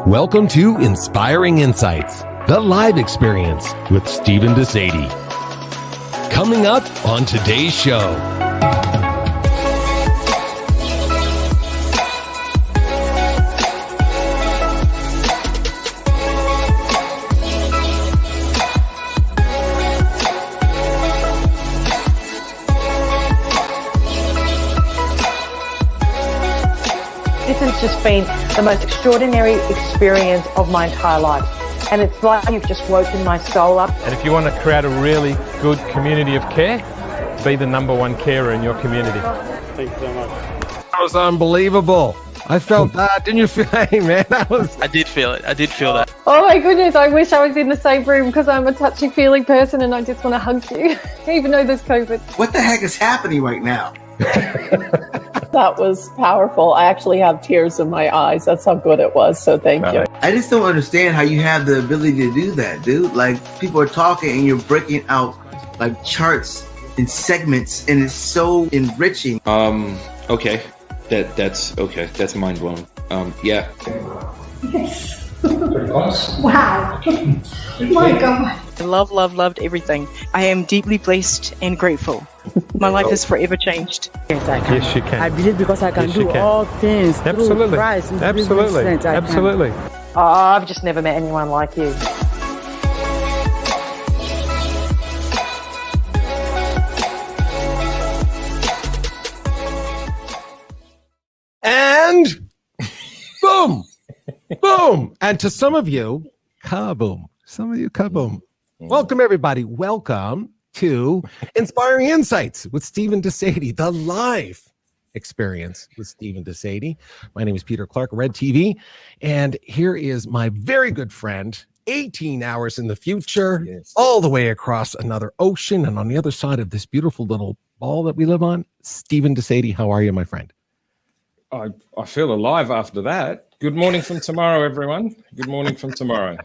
Welcome to Inspiring Insights, the live experience with Stephen DeSade. Coming up on today's show. This has just been the most extraordinary experience of my entire life. And it's like you've just woken my soul up. And if you want to create a really good community of care, be the number one carer in your community. Thank you so much. That was unbelievable. I felt that. Didn't you feel it, man? I did feel it. I did feel that. Oh my goodness, I wish I was in the same room because I'm a touchy-feeling person and I just want to hug you, even though there's COVID. What the heck is happening right now? That was powerful. I actually have tears in my eyes. That's how good it was. So thank you. I just don't understand how you have the ability to do that, dude. Like, people are talking and you're breaking out like charts and segments, and it's so enriching. Okay. That's okay. That's mind blowing. Yeah. Yes. Wow. My God. I loved everything. I am deeply blessed and grateful. My life has forever changed. Yes, I can. Yes, you can. I believe because I can do all things Absolutely. through Christ. Absolutely. Absolutely. Oh, I've just never met anyone like you. And boom, boom. And to some of you, kaboom. Some of you, kaboom. Welcome, everybody. Welcome to Inspiring Insights with Stephen DeSade, the live experience with Stephen DeSade. My name is Peter Clark, Red TV. And here is my very good friend, 18 hours in the future, all the way across another ocean and on the other side of this beautiful little ball that we live on. Stephen DeSade, how are you, my friend? I feel alive after that. Good morning from tomorrow, everyone. Good morning from tomorrow.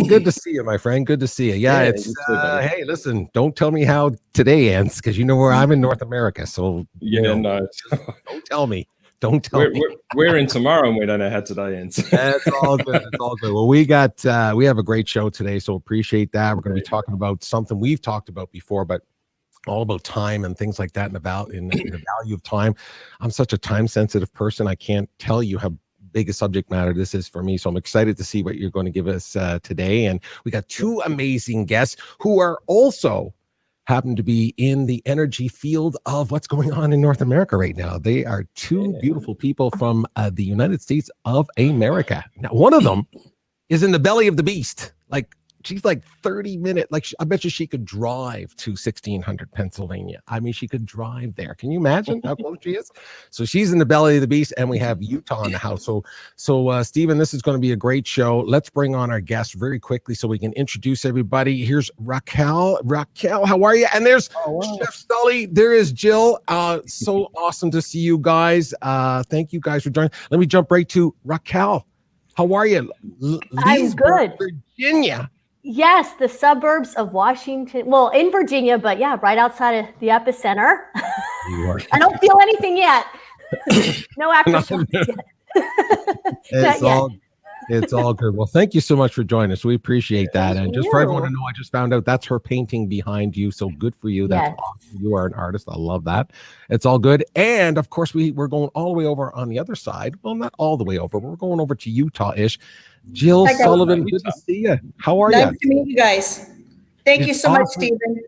Good to see you, my friend. Good to see you. Yeah, it's hey, listen, don't tell me how today ends because you know where I'm in North America. So no. Don't tell me. Don't tell me. We're in tomorrow and we don't know how today ends. That's all good. It's all good. Well, we have a great show today, so appreciate that. We're going to be talking about something we've talked about before, but all about time and things like that, and about in the value of time. I'm such a time sensitive person. I can't tell you how big a subject matter this is for me. So I'm excited to see what you're going to give us today. And we got two amazing guests who are also happen to be in the energy field of what's going on in North America right now. They are two beautiful people from the United States of America. Now, one of them is in the belly of the beast. Like, she's like 30 minutes. Like, I bet you she could drive to 1600 Pennsylvania. I mean, she could drive there. Can you imagine how close she is? So she's in the belly of the beast, and we have Utah in the house. So Stephen, this is going to be a great show. Let's bring on our guest very quickly so we can introduce everybody. Here's Raquel. Raquel, how are you? And there's Chef Sully. There is Jill. So awesome to see you guys. Thank you guys for joining. Let me jump right to Raquel. How are you? I'm good. Virginia. Yes, the suburbs of Washington. Well, in Virginia, but yeah, right outside of the epicenter. I don't feel anything yet. No aftershocks yet. It's all good. Well, thank you so much for joining us. We appreciate that. And just for everyone to know, I just found out that's her painting behind you. So good for you. That's awesome. You are an artist. I love that. It's all good. And of course, we're going all the way over on the other side. Well, not all the way over, but we're going over to Utah-ish. Jill Sullivan, good to see you. How are you? Nice to meet you guys. Thank you so much, Stephen.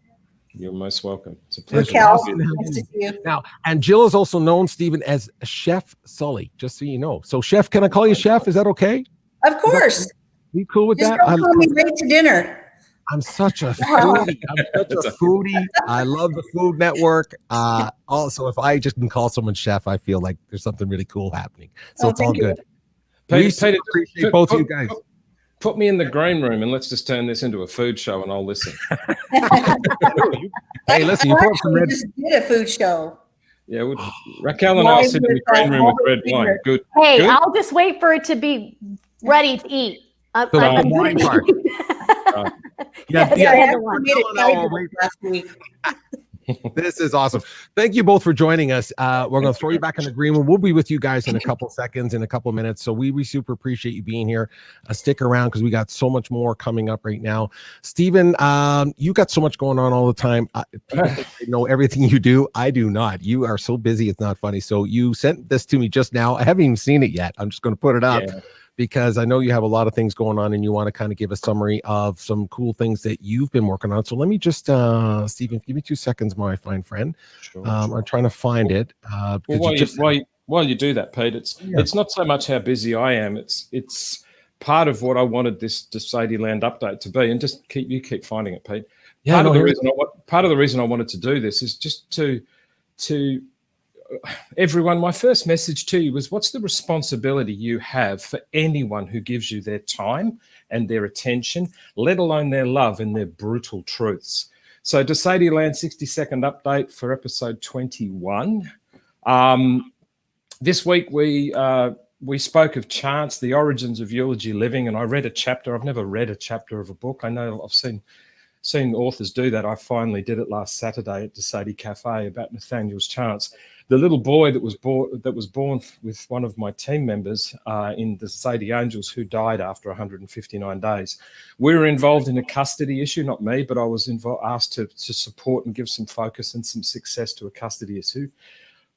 You're most welcome. It's a pleasure. Raquel, nice to see you. Now, and Jill is also known, Stephen, as Chef Sully, just so you know. So, Chef, can I call you Chef? Is that okay? Of course. You cool with that? Don't call me late to dinner. I'm such a foodie. I love the Food Network. Also, if I just can call someone chef, I feel like there's something really cool happening. So it's all good. Peter, appreciate both of you guys. Put me in the green room and let's just turn this into a food show and I'll listen. Hey, listen, you just did a food show. Yeah, Raquel and I will sit in the green room with red wine. Good. Hey, Good? I'll just wait for it to be ready to eat. I'm wine part. Last week. This is awesome. Thank you both for joining us. We're going to throw you back in the green room. We'll be with you guys in a couple seconds, in a couple minutes. So we super appreciate you being here. Stick around because we got so much more coming up right now. Stephen, you got so much going on all the time. People think they know everything you do. I do not. You are so busy. It's not funny. So you sent this to me just now. I haven't even seen it yet. I'm just going to put it up. Yeah. Because I know you have a lot of things going on and you want to kind of give a summary of some cool things that you've been working on. So let me just, Stephen, give me 2 seconds, my fine friend. Sure. I'm trying to find it. While you do that, Pete, it's not so much how busy I am. It's part of what I wanted this Sede Land update to be. And just keep finding it, Pete. Yeah, part of the reason I wanted to do this is just to everyone, my first message to you was, what's the responsibility you have for anyone who gives you their time and their attention, let alone their love and their brutal truths? So to Sede Land 60-second update for episode 21. This week we spoke of chants, the origins of eulogy living, and I read a chapter. I've never read a chapter of a book. I know I've seen authors do that. I finally did it last Saturday at the Sede Cafe about Nathaniel's chants. The little boy that was born with one of my team members in the Sede Angels, who died after 159 days. We were involved in a custody issue, not me, but I was asked to support and give some focus and some success to a custody issue.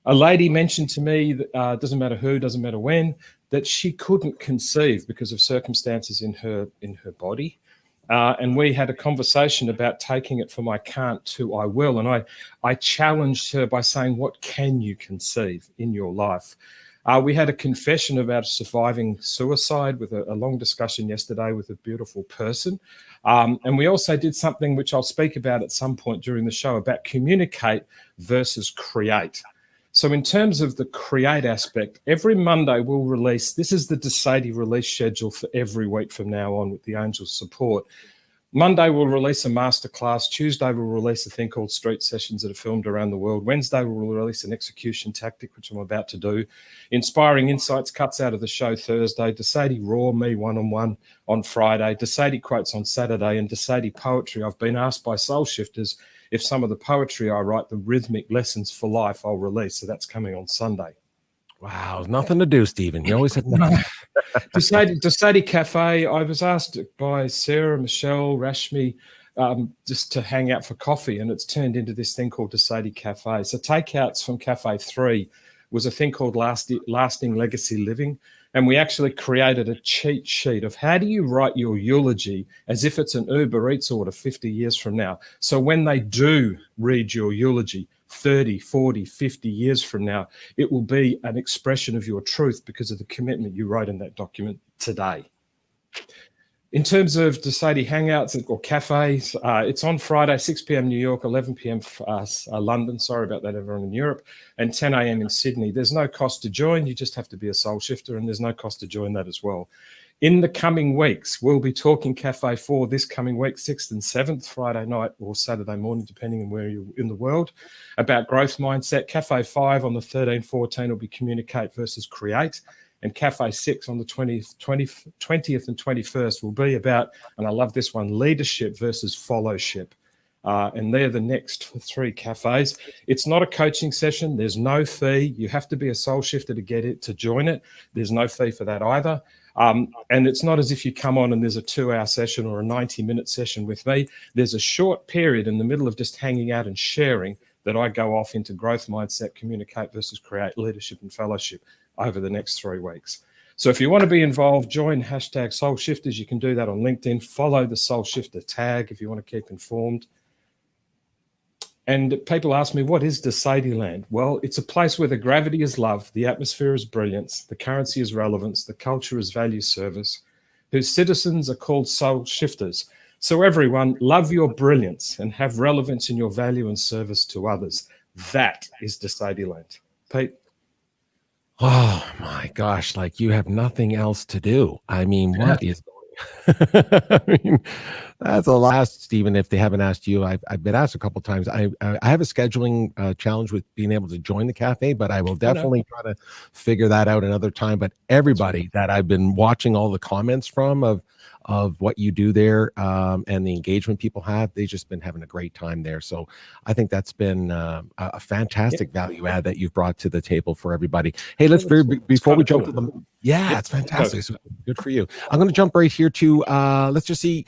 A lady mentioned to me that doesn't matter who, doesn't matter when, that she couldn't conceive because of circumstances in her body. And we had a conversation about taking it from I can't to I will. And I challenged her by saying, what can you conceive in your life? We had a confession about surviving suicide with a long discussion yesterday with a beautiful person. And we also did something which I'll speak about at some point during the show about communicate versus create. So in terms of the create aspect, every Monday we'll release, this is the Sede release schedule for every week from now on with the Angels' support. Monday we'll release a masterclass. Tuesday we'll release a thing called Street Sessions that are filmed around the world. Wednesday we'll release an execution tactic, which I'm about to do. Inspiring Insights cuts out of the show Thursday. Sede Raw, me one-on-one on Friday. Sede Quotes on Saturday. And Sede Poetry. I've been asked by soul shifters if some of the poetry I write, the rhythmic lessons for life, I'll release. So that's coming on Sunday. Wow, nothing to do, Stephen. You always have nothing. Sede Cafe, I was asked by Sarah, Michelle, Rashmi, just to hang out for coffee, and it's turned into this thing called Sede Cafe. So takeouts from Cafe 3 was a thing called Lasting Legacy Living. And we actually created a cheat sheet of how do you write your eulogy as if it's an Uber Eats order 50 years from now. So when they do read your eulogy 30, 40, 50 years from now, it will be an expression of your truth because of the commitment you wrote in that document today. In terms of the Sede Hangouts or cafes, it's on Friday, 6 p.m. New York, 11 p.m. London. Sorry about that, everyone in Europe, and 10 a.m. in Sydney. There's no cost to join. You just have to be a soul shifter, and there's no cost to join that as well. In the coming weeks, we'll be talking Cafe 4 this coming week, 6th and 7th, Friday night or Saturday morning, depending on where you're in the world, about growth mindset. Cafe 5 on the 13th, 14th will be communicate versus create. And Cafe 6 on the 20th and 21st will be about, and I love this one, leadership versus followship. And they're the next 3 cafes. It's not a coaching session. There's no fee. You have to be a soul shifter to get it, to join it. There's no fee for that either. And it's not as if you come on and there's a 2-hour session or a 90-minute session with me. There's a short period in the middle of just hanging out and sharing that I go off into growth mindset, communicate versus create, leadership and fellowship over the next 3 weeks. So if you want to be involved, join hashtag Soul Shifters. You can do that on LinkedIn. Follow the Soul Shifter tag if you want to keep informed. And people ask me, what is the Sede Land? Well, it's a place where the gravity is love, the atmosphere is brilliance, the currency is relevance, the culture is value service, whose citizens are called soul shifters. So everyone, love your brilliance and have relevance in your value and service to others. That is the Sede Land. Pete? Oh my gosh, like you have nothing else to do. I mean, what is going on? I mean, That's a last, Stephen. If they haven't asked you, I've been asked a couple of times. I have a scheduling challenge with being able to join the cafe, but I will definitely try to figure that out another time. But everybody that I've been watching all the comments from of what you do there and the engagement people have, they've just been having a great time there. So I think that's been a fantastic value add that you've brought to the table for everybody. Hey, let's before we jump to the it's fantastic. So good for you. I'm going to jump right here to let's just see.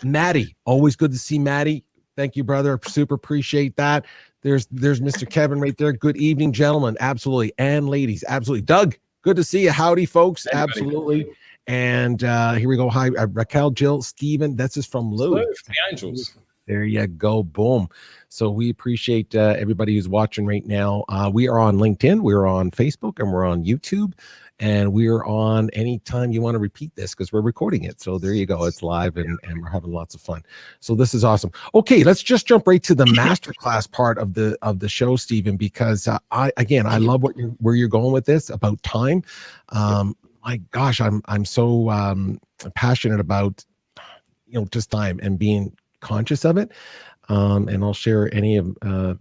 Maddie, always good to see Maddie. Thank you, brother. Super appreciate that. There's Mr. Kevin right there. Good evening, gentlemen. Absolutely. And ladies, absolutely. Doug, good to see you. Howdy, folks. Absolutely. And here we go. Hi, Raquel, Jill, Stephen. This is from Lou. The Angels. There you go. Boom. So we appreciate everybody who's watching right now. We are on LinkedIn. We're on Facebook, and we're on YouTube. And we're on anytime you want to repeat this because we're recording it. So there you go. It's live and we're having lots of fun. So this is awesome. Okay, let's just jump right to the masterclass part of the show, Stephen, because I love where you're going with this about time. My gosh, I'm so passionate about just time and being conscious of it. And I'll share any of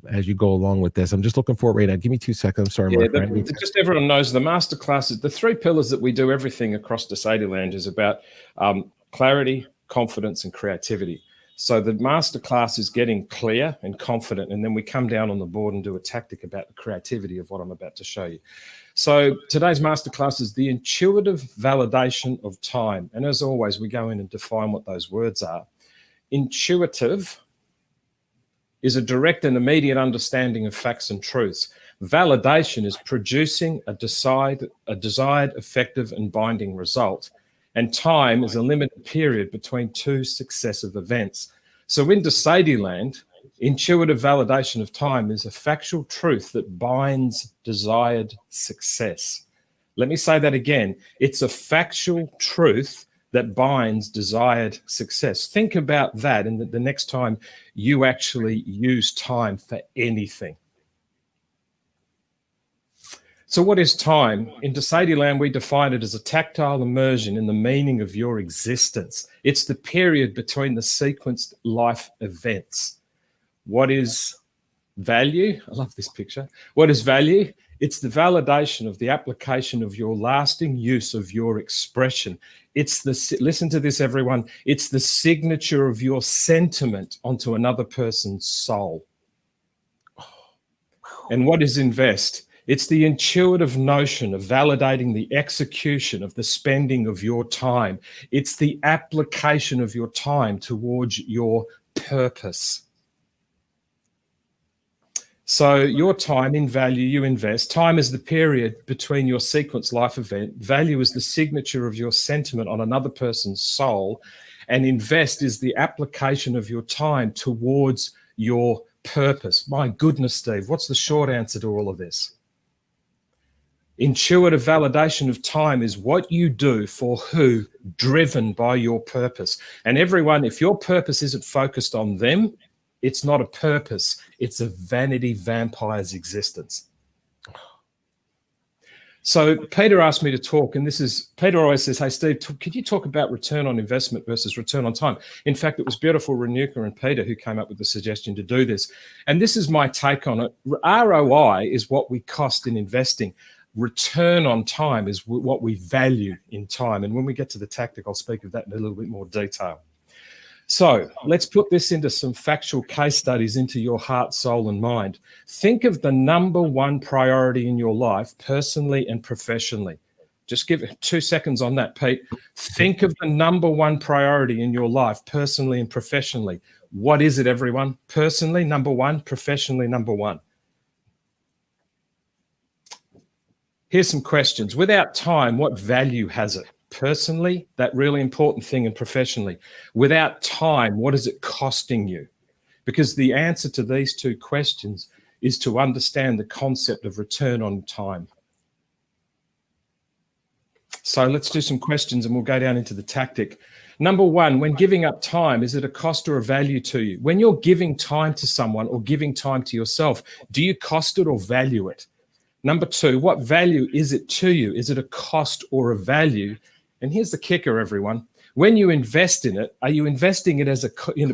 as you go along with this. I'm just looking for it right now. Give me 2 seconds. I'm sorry, Mark. Just everyone knows the masterclass is the 3 pillars that we do everything across the Sede land is about clarity, confidence, and creativity. So the masterclass is getting clear and confident, and then we come down on the board and do a tactic about the creativity of what I'm about to show you. So today's masterclass is the intuitive validation of time. And as always, we go in and define what those words are. Intuitive is a direct and immediate understanding of facts and truths. Validation is producing a desired, effective, and binding result. And time is a limited period between 2 successive events. So in Sede land, intuitive validation of time is a factual truth that binds desired success. Let me say that again. It's a factual truth that binds desired success. Think about that in the next time you actually use time for anything. So what is time? In Sede land, we define it as a tactile immersion in the meaning of your existence. It's the period between the sequenced life events. What is value? I love this picture. What is value? It's the validation of the application of your lasting use of your expression. It's listen to this, everyone. It's the signature of your sentiment onto another person's soul. And what is invest? It's the intuitive notion of validating the execution of the spending of your time. It's the application of your time towards your purpose. So your time in value, you invest. Time is the period between your sequence life event. Value is the signature of your sentiment on another person's soul. And invest is the application of your time towards your purpose. My goodness, Steve, what's the short answer to all of this? Intuitive validation of time is what you do for who, driven by your purpose. And everyone, if your purpose isn't focused on them, it's not a purpose. It's a vanity vampire's existence. So Peter asked me to talk, and Peter always says, hey, Steve, could you talk about return on investment versus return on time? In fact, it was beautiful Renuka and Peter who came up with the suggestion to do this. And this is my take on it. ROI is what we cost in investing. Return on time is what we value in time. And when we get to the tactic, I'll speak of that in a little bit more detail. So let's put this into some factual case studies into your heart, soul, and mind. Think of the number one priority in your life, personally and professionally. Just give it 2 seconds on that, Pete. Think of the number one priority in your life, personally and professionally. What is it, everyone? Personally, number one. Professionally, number one. Here's some questions. Without time, what value has it? Personally, that really important thing, and professionally. Without time, what is it costing you? Because the answer to these 2 questions is to understand the concept of return on time. So let's do some questions and we'll go down into the tactic. Number one, when giving up time, is it a cost or a value to you? When you're giving time to someone or giving time to yourself, do you cost it or value it? Number 2, what value is it to you? Is it a cost or a value? And here's the kicker, everyone. When you invest in it, are you investing it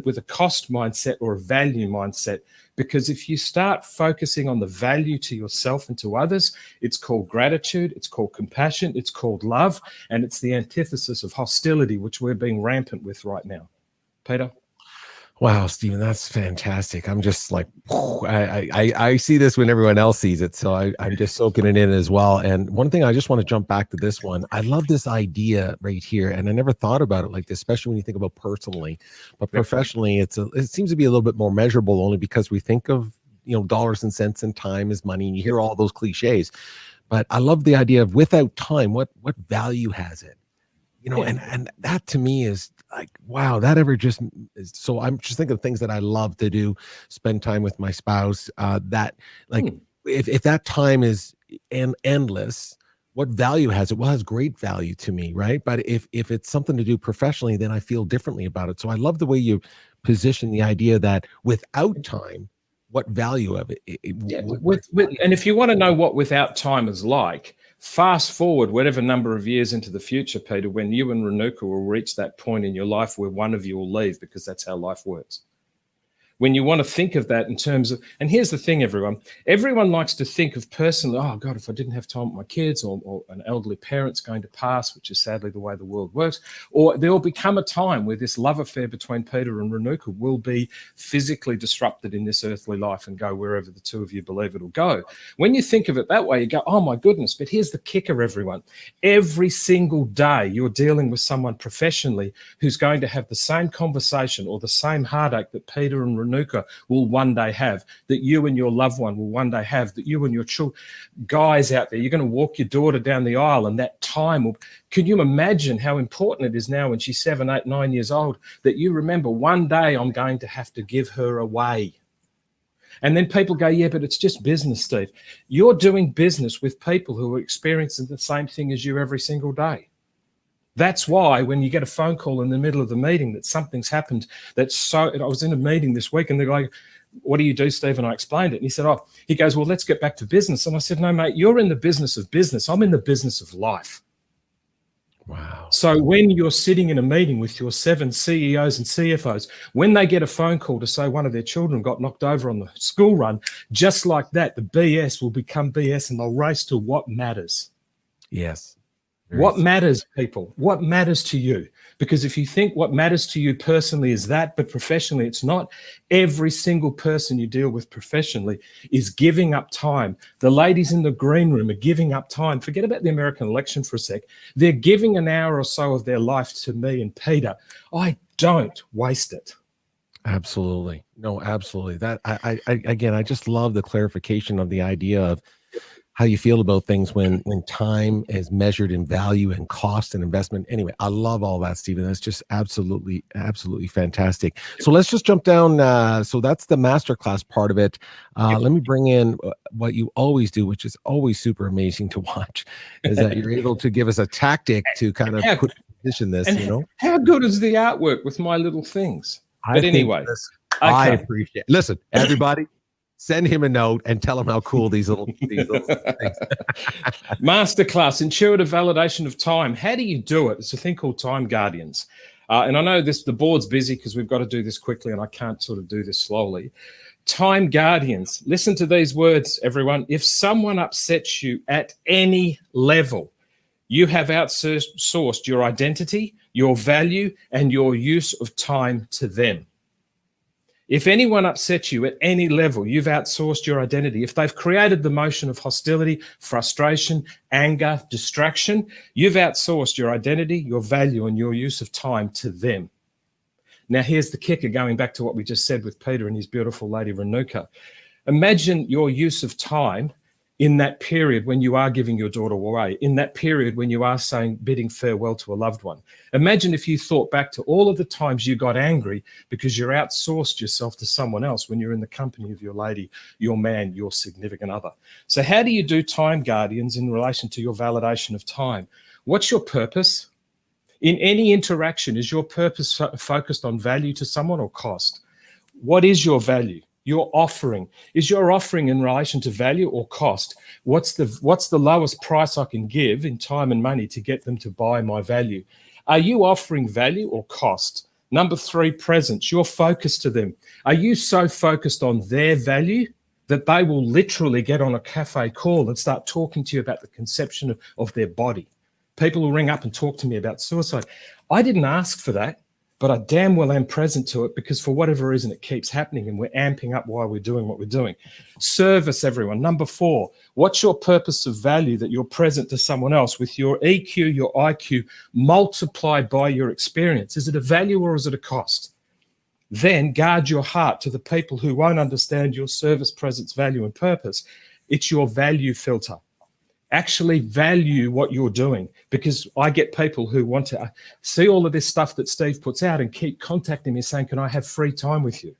with a cost mindset or a value mindset? Because if you start focusing on the value to yourself and to others, it's called gratitude, it's called compassion, it's called love, and it's the antithesis of hostility, which we're being rampant with right now. Peter? Wow, Stephen, that's fantastic. I'm just like, I see this when everyone else sees it. So I'm just soaking it in as well. And one thing, I just want to jump back to this one. I love this idea right here. And I never thought about it like this, especially when you think about personally, but professionally, it seems to be a little bit more measurable, only because we think of, dollars and cents and time is money. And you hear all those cliches, but I love the idea of without time, what value has it? And that to me is like, wow, that ever just is. So I'm just thinking of things that I love to do, spend time with my spouse, that like, if that time is endless, what value has it? Well, it has great value to me, right? But if it's something to do professionally, then I feel differently about it. So I love the way you position the idea that without time, what value of it? And if you want to know what without time is like, fast forward whatever number of years into the future, Peter, when you and Renuka will reach that point in your life where one of you will leave, because that's how life works. When you want to think of that in terms of, and here's the thing, everyone likes to think of personally, oh God, if I didn't have time with my kids, or an elderly parent's going to pass, which is sadly the way the world works, or there will become a time where this love affair between Peter and Renuka will be physically disrupted in this earthly life and go wherever the two of you believe it'll go. When you think of it that way, you go, oh my goodness, but here's the kicker, everyone. Every single day you're dealing with someone professionally who's going to have the same conversation or the same heartache that Peter and Renuka will one day have, that you and your loved one will one day have, that you and your children, guys out there, you're going to walk your daughter down the aisle, and that time will, can you imagine how important it is now when she's 7, 8, 9 years old, that you remember one day I'm going to have to give her away. And then people go, yeah, but it's just business, Steve. You're doing business with people who are experiencing the same thing as you every single day. That's why when you get a phone call in the middle of the meeting that something's happened, I was in a meeting this week and they're like, what do you do, Steve? And I explained it. And he said, he goes, well, let's get back to business. And I said, no, mate, you're in the business of business. I'm in the business of life. Wow. So when you're sitting in a meeting with your 7 CEOs and CFOs, when they get a phone call to say one of their children got knocked over on the school run, just like that, the BS will become BS and they'll race to what matters. Yes. What matters, people? What matters to you? Because if you think what matters to you personally is that, but professionally it's not, every single person you deal with professionally is giving up time. The ladies in the green room are giving up time. Forget about the American election for a sec. They're giving an hour or so of their life to me and Peter. I don't waste it. Absolutely. No, absolutely. That I just love the clarification of the idea of how you feel about things when time is measured in value and cost and investment. Anyway, I love all that, Stephen. That's just absolutely fantastic. So let's just jump down. So that's the masterclass part of it. Let me bring in what you always do, which is always super amazing to watch, is that you're able to give us a tactic to kind of position this, How good is the artwork with my little things? But anyway. I appreciate it. Listen, everybody, send him a note and tell him how cool these little things. Masterclass, intuitive validation of time. How do you do it? It's a thing called Time Guardians. And I know the board's busy because we've got to do this quickly and I can't sort of do this slowly. Time Guardians. Listen to these words, everyone. If someone upsets you at any level, you have outsourced your identity, your value, and your use of time to them. If anyone upsets you at any level, you've outsourced your identity. If they've created the motion of hostility, frustration, anger, distraction, you've outsourced your identity, your value, and your use of time to them. Now, here's the kicker, going back to what we just said with Peter and his beautiful lady, Renuka. Imagine your use of time in that period when you are giving your daughter away, in that period when you are bidding farewell to a loved one. Imagine if you thought back to all of the times you got angry because you outsourced yourself to someone else when you're in the company of your lady, your man, your significant other. So how do you do Time Guardians in relation to your validation of time? What's your purpose? In any interaction, is your purpose focused on value to someone or cost? What is your value? Your offering. Is your offering in relation to value or cost? What's the lowest price I can give in time and money to get them to buy my value? Are you offering value or cost? Number 3, presence, your focus to them. Are you so focused on their value that they will literally get on a cafe call and start talking to you about the conception of their body? People will ring up and talk to me about suicide. I didn't ask for that, but I damn well am present to it, because for whatever reason it keeps happening and we're amping up why we're doing what we're doing. Service, everyone. Number 4, what's your purpose of value that you're present to someone else with your EQ, your IQ multiplied by your experience? Is it a value or is it a cost? Then guard your heart to the people who won't understand your service, presence, value, and purpose. It's your value filter. Actually value what you're doing, because I get people who want to see all of this stuff that Steve puts out and keep contacting me saying, can I have free time with you?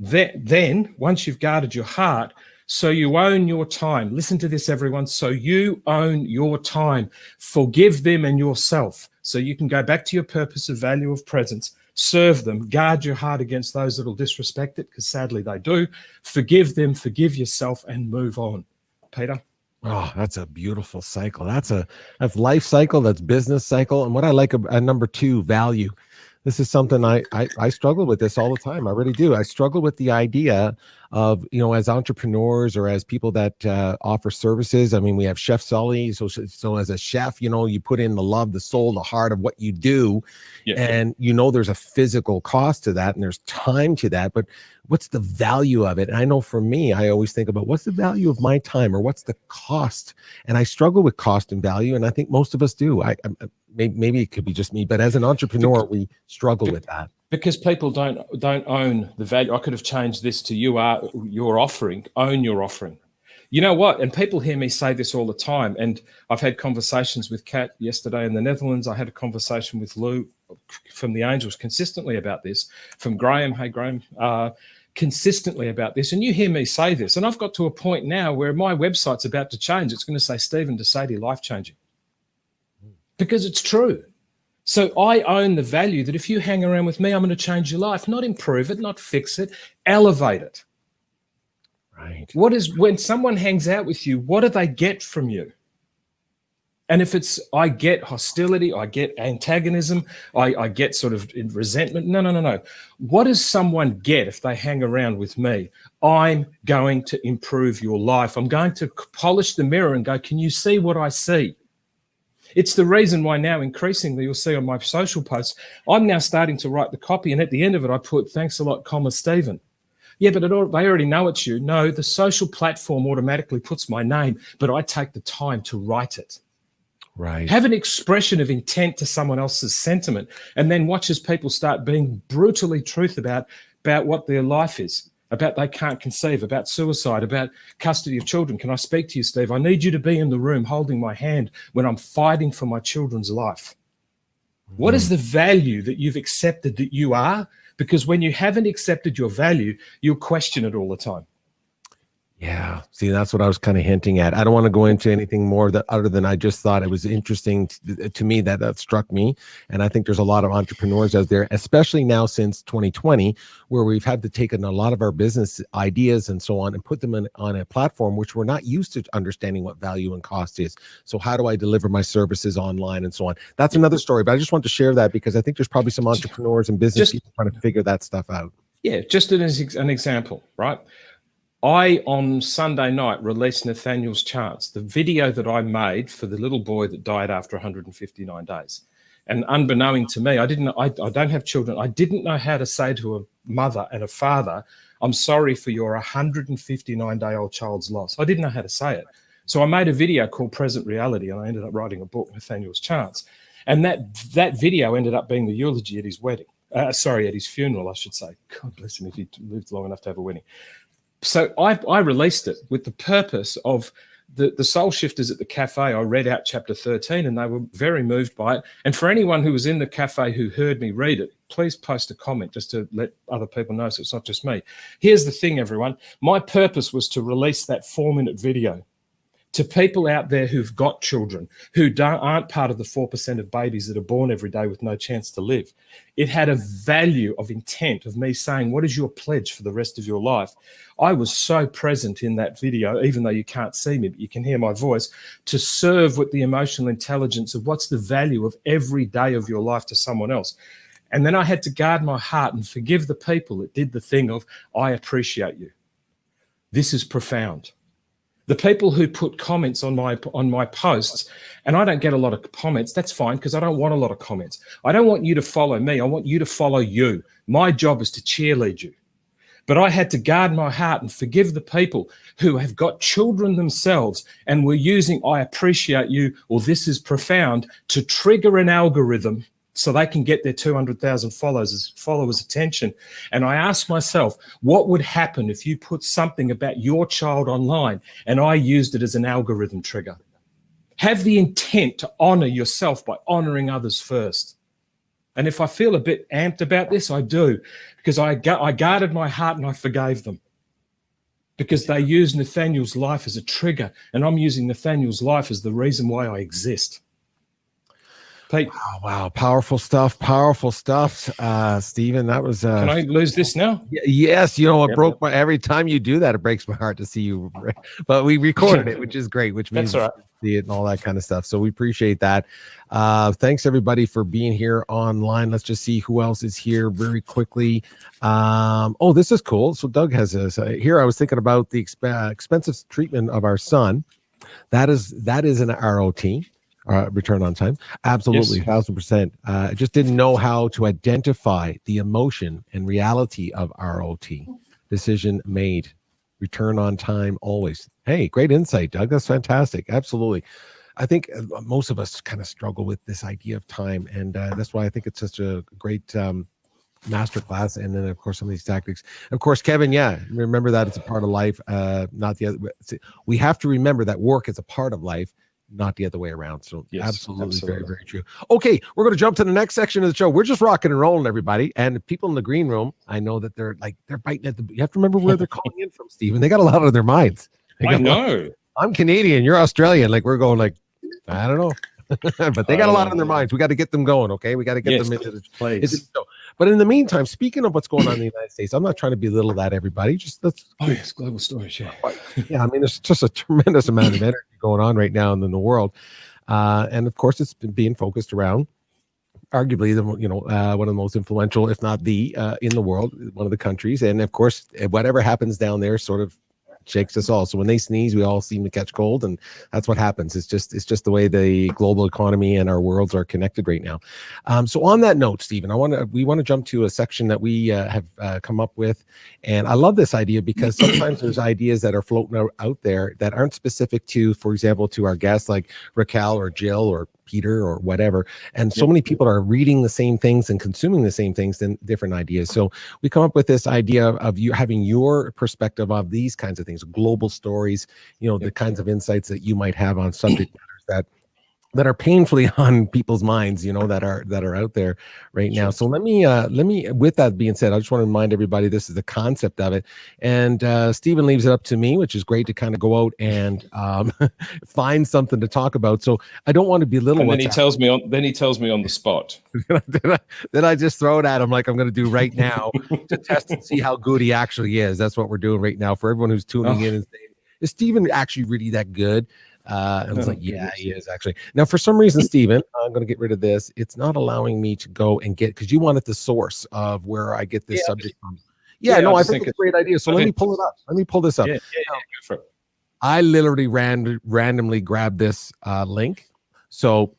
Then once you've guarded your heart, so you own your time. Listen to this, everyone. So you own your time. Forgive them and yourself so you can go back to your purpose of value of presence. Serve them, guard your heart against those that will disrespect it, because sadly they do. Forgive them, forgive yourself, and move on. Peter? Oh, that's a beautiful cycle. That's life cycle. That's business cycle. And what I like about number 2, value. This is something I struggle with this all the time. I really do. I struggle with the idea of, as entrepreneurs or as people that offer services. I mean, we have Chef Sully. So as a chef, you put in the love, the soul, the heart of what you do. Yeah. And there's a physical cost to that and there's time to that. But what's the value of it? And I know for me, I always think about what's the value of my time or what's the cost? And I struggle with cost and value. And I think most of us do. Maybe it could be just me, but as an entrepreneur, we struggle with that. Because people don't own the value. I could have changed this to your offering, own your offering. You know what? And people hear me say this all the time. And I've had conversations with Kat yesterday in the Netherlands. I had a conversation with Lou from the Angels consistently about this, from Graham. Hey, Graham, consistently about this. And you hear me say this. And I've got to a point now where my website's about to change. It's going to say Stephen de Sede, life-changing. Because it's true. So I own the value that if you hang around with me, I'm going to change your life, not improve it, not fix it, elevate it. Right. When someone hangs out with you, what do they get from you? And if it's, I get hostility, I get antagonism, I get sort of resentment. No. What does someone get if they hang around with me? I'm going to improve your life. I'm going to polish the mirror and go, can you see what I see? It's the reason why now increasingly you'll see on my social posts, I'm now starting to write the copy. And at the end of it, I put, thanks a lot, Stephen. Yeah, but they already know it's you. No, the social platform automatically puts my name, but I take the time to write it. Right. Have an expression of intent to someone else's sentiment, and then watch as people start being brutally truthful about what their life is, about they can't conceive, about suicide, about custody of children. Can I speak to you, Steve? I need you to be in the room holding my hand when I'm fighting for my children's life. What is the value that you've accepted that you are? Because when you haven't accepted your value, you'll question it all the time. Yeah. See, that's what I was kind of hinting at. I don't want to go into anything more other than I just thought it was interesting to me that struck me. And I think there's a lot of entrepreneurs out there, especially now since 2020, where we've had to take in a lot of our business ideas and so on and put them on a platform which we're not used to understanding what value and cost is. So how do I deliver my services online and so on? That's another story, but I just want to share that because I think there's probably some entrepreneurs and business people trying to figure that stuff out. Yeah, just as an example, right? I, on Sunday night, released Nathaniel's Chants, the video that I made for the little boy that died after 159 days. And unbeknown to me, I don't have children. I didn't know how to say to a mother and a father, I'm sorry for your 159-day-old child's loss. I didn't know how to say it. So I made a video called Present Reality, and I ended up writing a book, Nathaniel's Chants. And that video ended up being the eulogy at his wedding. At his funeral, I should say. God bless him if he lived long enough to have a wedding. So I released it with the purpose of the soul shifters at the cafe. I read out chapter 13 and they were very moved by it. And for anyone who was in the cafe who heard me read it, please post a comment just to let other people know so it's not just me. Here's the thing, everyone. My purpose was to release that 4-minute video to people out there who've got children, who aren't part of the 4% of babies that are born every day with no chance to live. It had a value of intent of me saying, what is your pledge for the rest of your life? I was so present in that video, even though you can't see me, but you can hear my voice, to serve with the emotional intelligence of what's the value of every day of your life to someone else. And then I had to guard my heart and forgive the people that did the thing of, I appreciate you. This is profound. The people who put comments on my posts, and I don't get a lot of comments, that's fine, because I don't want a lot of comments. I don't want you to follow me. I want you to follow you. My job is to cheerlead you. But I had to guard my heart and forgive the people who have got children themselves and were using I appreciate you or this is profound to trigger an algorithm so they can get their 200,000 followers' attention. And I asked myself, what would happen if you put something about your child online and I used it as an algorithm trigger? Have the intent to honor yourself by honoring others first. And if I feel a bit amped about this, I do, because I guarded my heart and I forgave them. Because they used Nathaniel's life as a trigger, and I'm using Nathaniel's life as the reason why I exist. Pete. Wow. Powerful stuff. Stephen, that was... Can I lose this now? Yes. You know, it broke my... Every time you do that, it breaks my heart to see you. But we recorded it, which is great, which means that's all right. See it and all that kind of stuff. So we appreciate that. Thanks, everybody, for being here online. Let's just see who else is here very quickly. Oh, this is cool. So Doug has this. Here I was thinking about the expensive treatment of our son. That is an ROT. Return on time. Absolutely, 1,000%. I just didn't know how to identify the emotion and reality of ROT. Decision made. Return on time always. Hey, great insight, Doug. That's fantastic. Absolutely. I think most of us kind of struggle with this idea of time, and that's why I think it's such a great masterclass. And then, of course, some of these tactics. Of course, Kevin, remember that it's a part of life, not the other. We have to remember that work is a part of life, not the other way around. So absolutely. Very, very true. Okay, we're going to jump to the next section of the show. We're just rocking and rolling, everybody. And the people in the green room, I know that they're biting at the... You have to remember where they're calling in from, Stephen. They got a lot on their minds. I know. I'm Canadian. You're Australian. We're going I don't know. But they got a lot on their minds. We got to get them going, okay? We got to get them into the place. But in the meantime, speaking of what's going on in the United States, I'm not trying to belittle that, everybody. Yes, global stories, yeah, I mean, there's just a tremendous amount of energy going on right now in the world. And of course, it's been being focused around arguably one of the most influential, if not the in the world, one of the countries. And of course, whatever happens down there sort of shakes us all. So when they sneeze, we all seem to catch cold, and that's what happens. It's just the way the global economy and our worlds are connected right now. So on that note, Stephen, we want to jump to a section that we have come up with, and I love this idea because sometimes there's ideas that are floating out there that aren't specific to, for example, to our guests like Raquel or Jill or Peter or whatever. And so many people are reading the same things and consuming the same things and different ideas. So we come up with this idea of you having your perspective of these kinds of things, global stories, the kinds of insights that you might have on subject matters that are painfully on people's minds, that are out there right now. So let me, with that being said, I just want to remind everybody, this is the concept of it. And Stephen leaves it up to me, which is great to kind of go out and find something to talk about. So I don't want to belittle. And then he tells me on the spot. Then I just throw it at him like I'm going to do right now to test and see how good he actually is. That's what we're doing right now for everyone who's tuning in and saying, is Stephen actually really that good? And I was he is actually. Now, for some reason, Stephen, I'm going to get rid of this. It's not allowing me to go and get, because you wanted the source of where I get this subject from. I think it's a great idea. So let me pull it up. Let me pull this up. Go for it. I literally randomly grabbed this link. So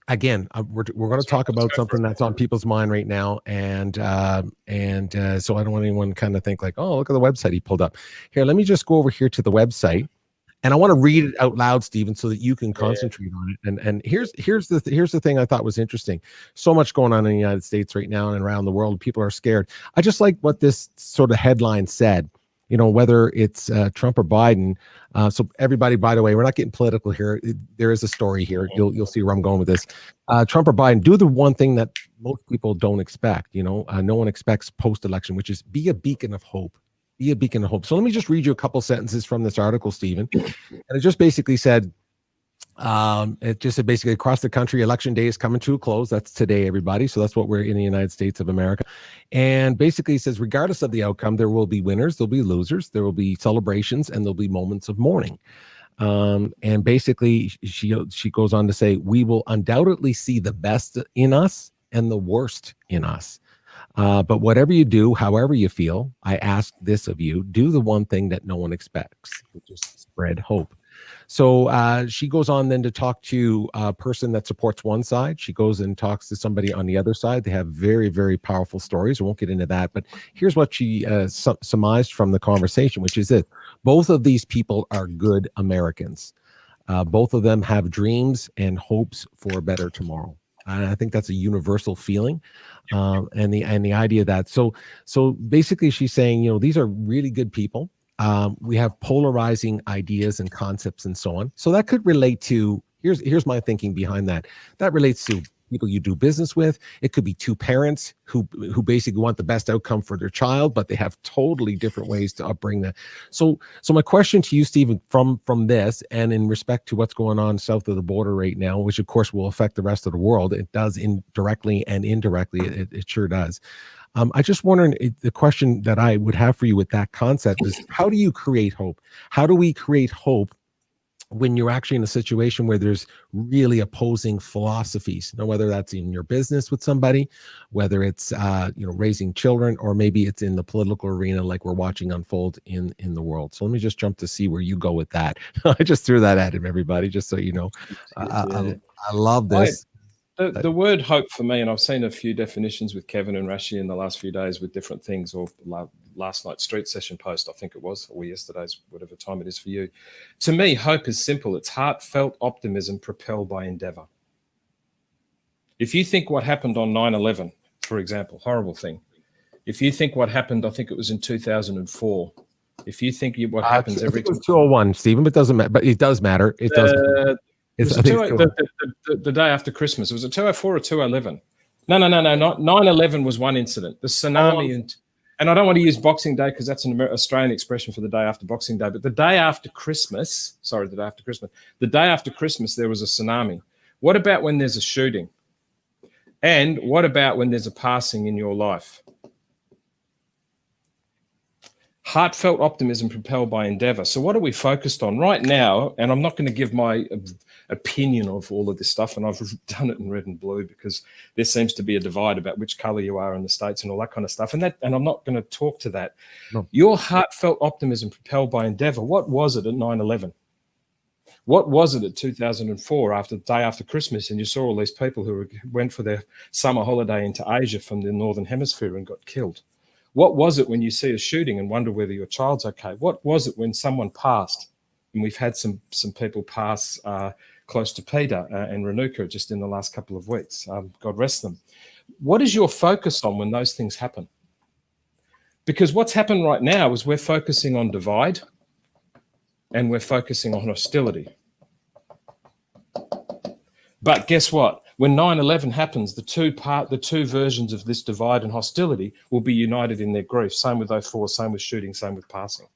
again, we're going to talk about something that's on people's mind right now, and so I don't want anyone kind of think oh, look at the website he pulled up. Here, let me just go over here to the website. And I want to read it out loud, Stephen, so that you can concentrate on it. And here's the thing I thought was interesting. So much going on in the United States right now and around the world. People are scared. I just like what this sort of headline said. Whether it's Trump or Biden. So everybody, by the way, we're not getting political here. There is a story here. You'll see where I'm going with this. Trump or Biden, do the one thing that most people don't expect. No one expects post-election, which is be a beacon of hope. be a beacon of hope. So let me just read you a couple sentences from this article, Stephen. And it just basically said, it just said basically across the country, election day is coming to a close. That's today, everybody. So that's what we're in the United States of America. And basically it says, regardless of the outcome, there will be winners, there'll be losers, there will be celebrations, and there'll be moments of mourning. And basically she goes on to say, we will undoubtedly see the best in us and the worst in us. But whatever you do, however you feel, I ask this of you, do the one thing that no one expects, which is spread hope. So she goes on then to talk to a person that supports one side. She goes and talks to somebody on the other side. They have very, very powerful stories. I won't get into that, but here's what she surmised from the conversation, which is that both of these people are good Americans. Both of them have dreams and hopes for a better tomorrow. And I think that's a universal feeling, and the idea that so basically she's saying, you know, these are really good people. We have polarizing ideas and concepts and so on. So that could relate to, here's my thinking behind that. That relates to people you do business with. It could be two parents who basically want the best outcome for their child, but they have totally different ways to upbring that. So my question to you, Stephen, from this, and in respect to what's going on south of the border right now, which of course will affect the rest of the world, it does directly and indirectly, it sure does. I just wondering, the question that I would have for you with that concept is, how do you create hope? How do we create hope when you're actually in a situation where there's really opposing philosophies? Now, whether that's in your business with somebody, whether it's raising children, or maybe it's in the political arena like we're watching unfold in the world. So let me just jump to see where you go with that. I just threw that at him, everybody, just so you know. I love this. The word hope for me, and I've seen a few definitions with Kevin and Rashi in the last few days with different things, or last night's street session post, I think it was, or yesterday's, whatever time it is for you. To me, hope is simple. It's heartfelt optimism propelled by endeavor. If you think what happened on 9/11, for example, horrible thing. If you think what happened, I think it was in 2004. If you think what happens every time. It was 201, Stephen, but it doesn't matter. But it does matter. It does matter. It was the day after Christmas. Was it 204 or 211? No. 9/11 was one incident. The tsunami, and I don't want to use Boxing Day because that's an Australian expression for the day after Boxing Day. But the day after Christmas, the day after Christmas, there was a tsunami. What about when there's a shooting? And what about when there's a passing in your life? Heartfelt optimism propelled by endeavor. So what are we focused on right now? And I'm not going to give my opinion of all of this stuff, and I've done it in red and blue because there seems to be a divide about which color you are in the States and all that kind of stuff. And I'm not going to talk to that. No. Your heartfelt optimism propelled by endeavor. What was it at 9/11? What was it at 2004 after the day after Christmas, and you saw all these people who went for their summer holiday into Asia from the Northern Hemisphere and got killed? What was it when you see a shooting and wonder whether your child's okay? What was it when someone passed? And we've had some people pass close to Peter and Renuka just in the last couple of weeks. God rest them. What is your focus on when those things happen? Because what's happened right now is we're focusing on divide and we're focusing on hostility. But guess what? When 9/11 happens, the two versions of this divide and hostility will be united in their grief. Same with 04, same with shooting, same with passing.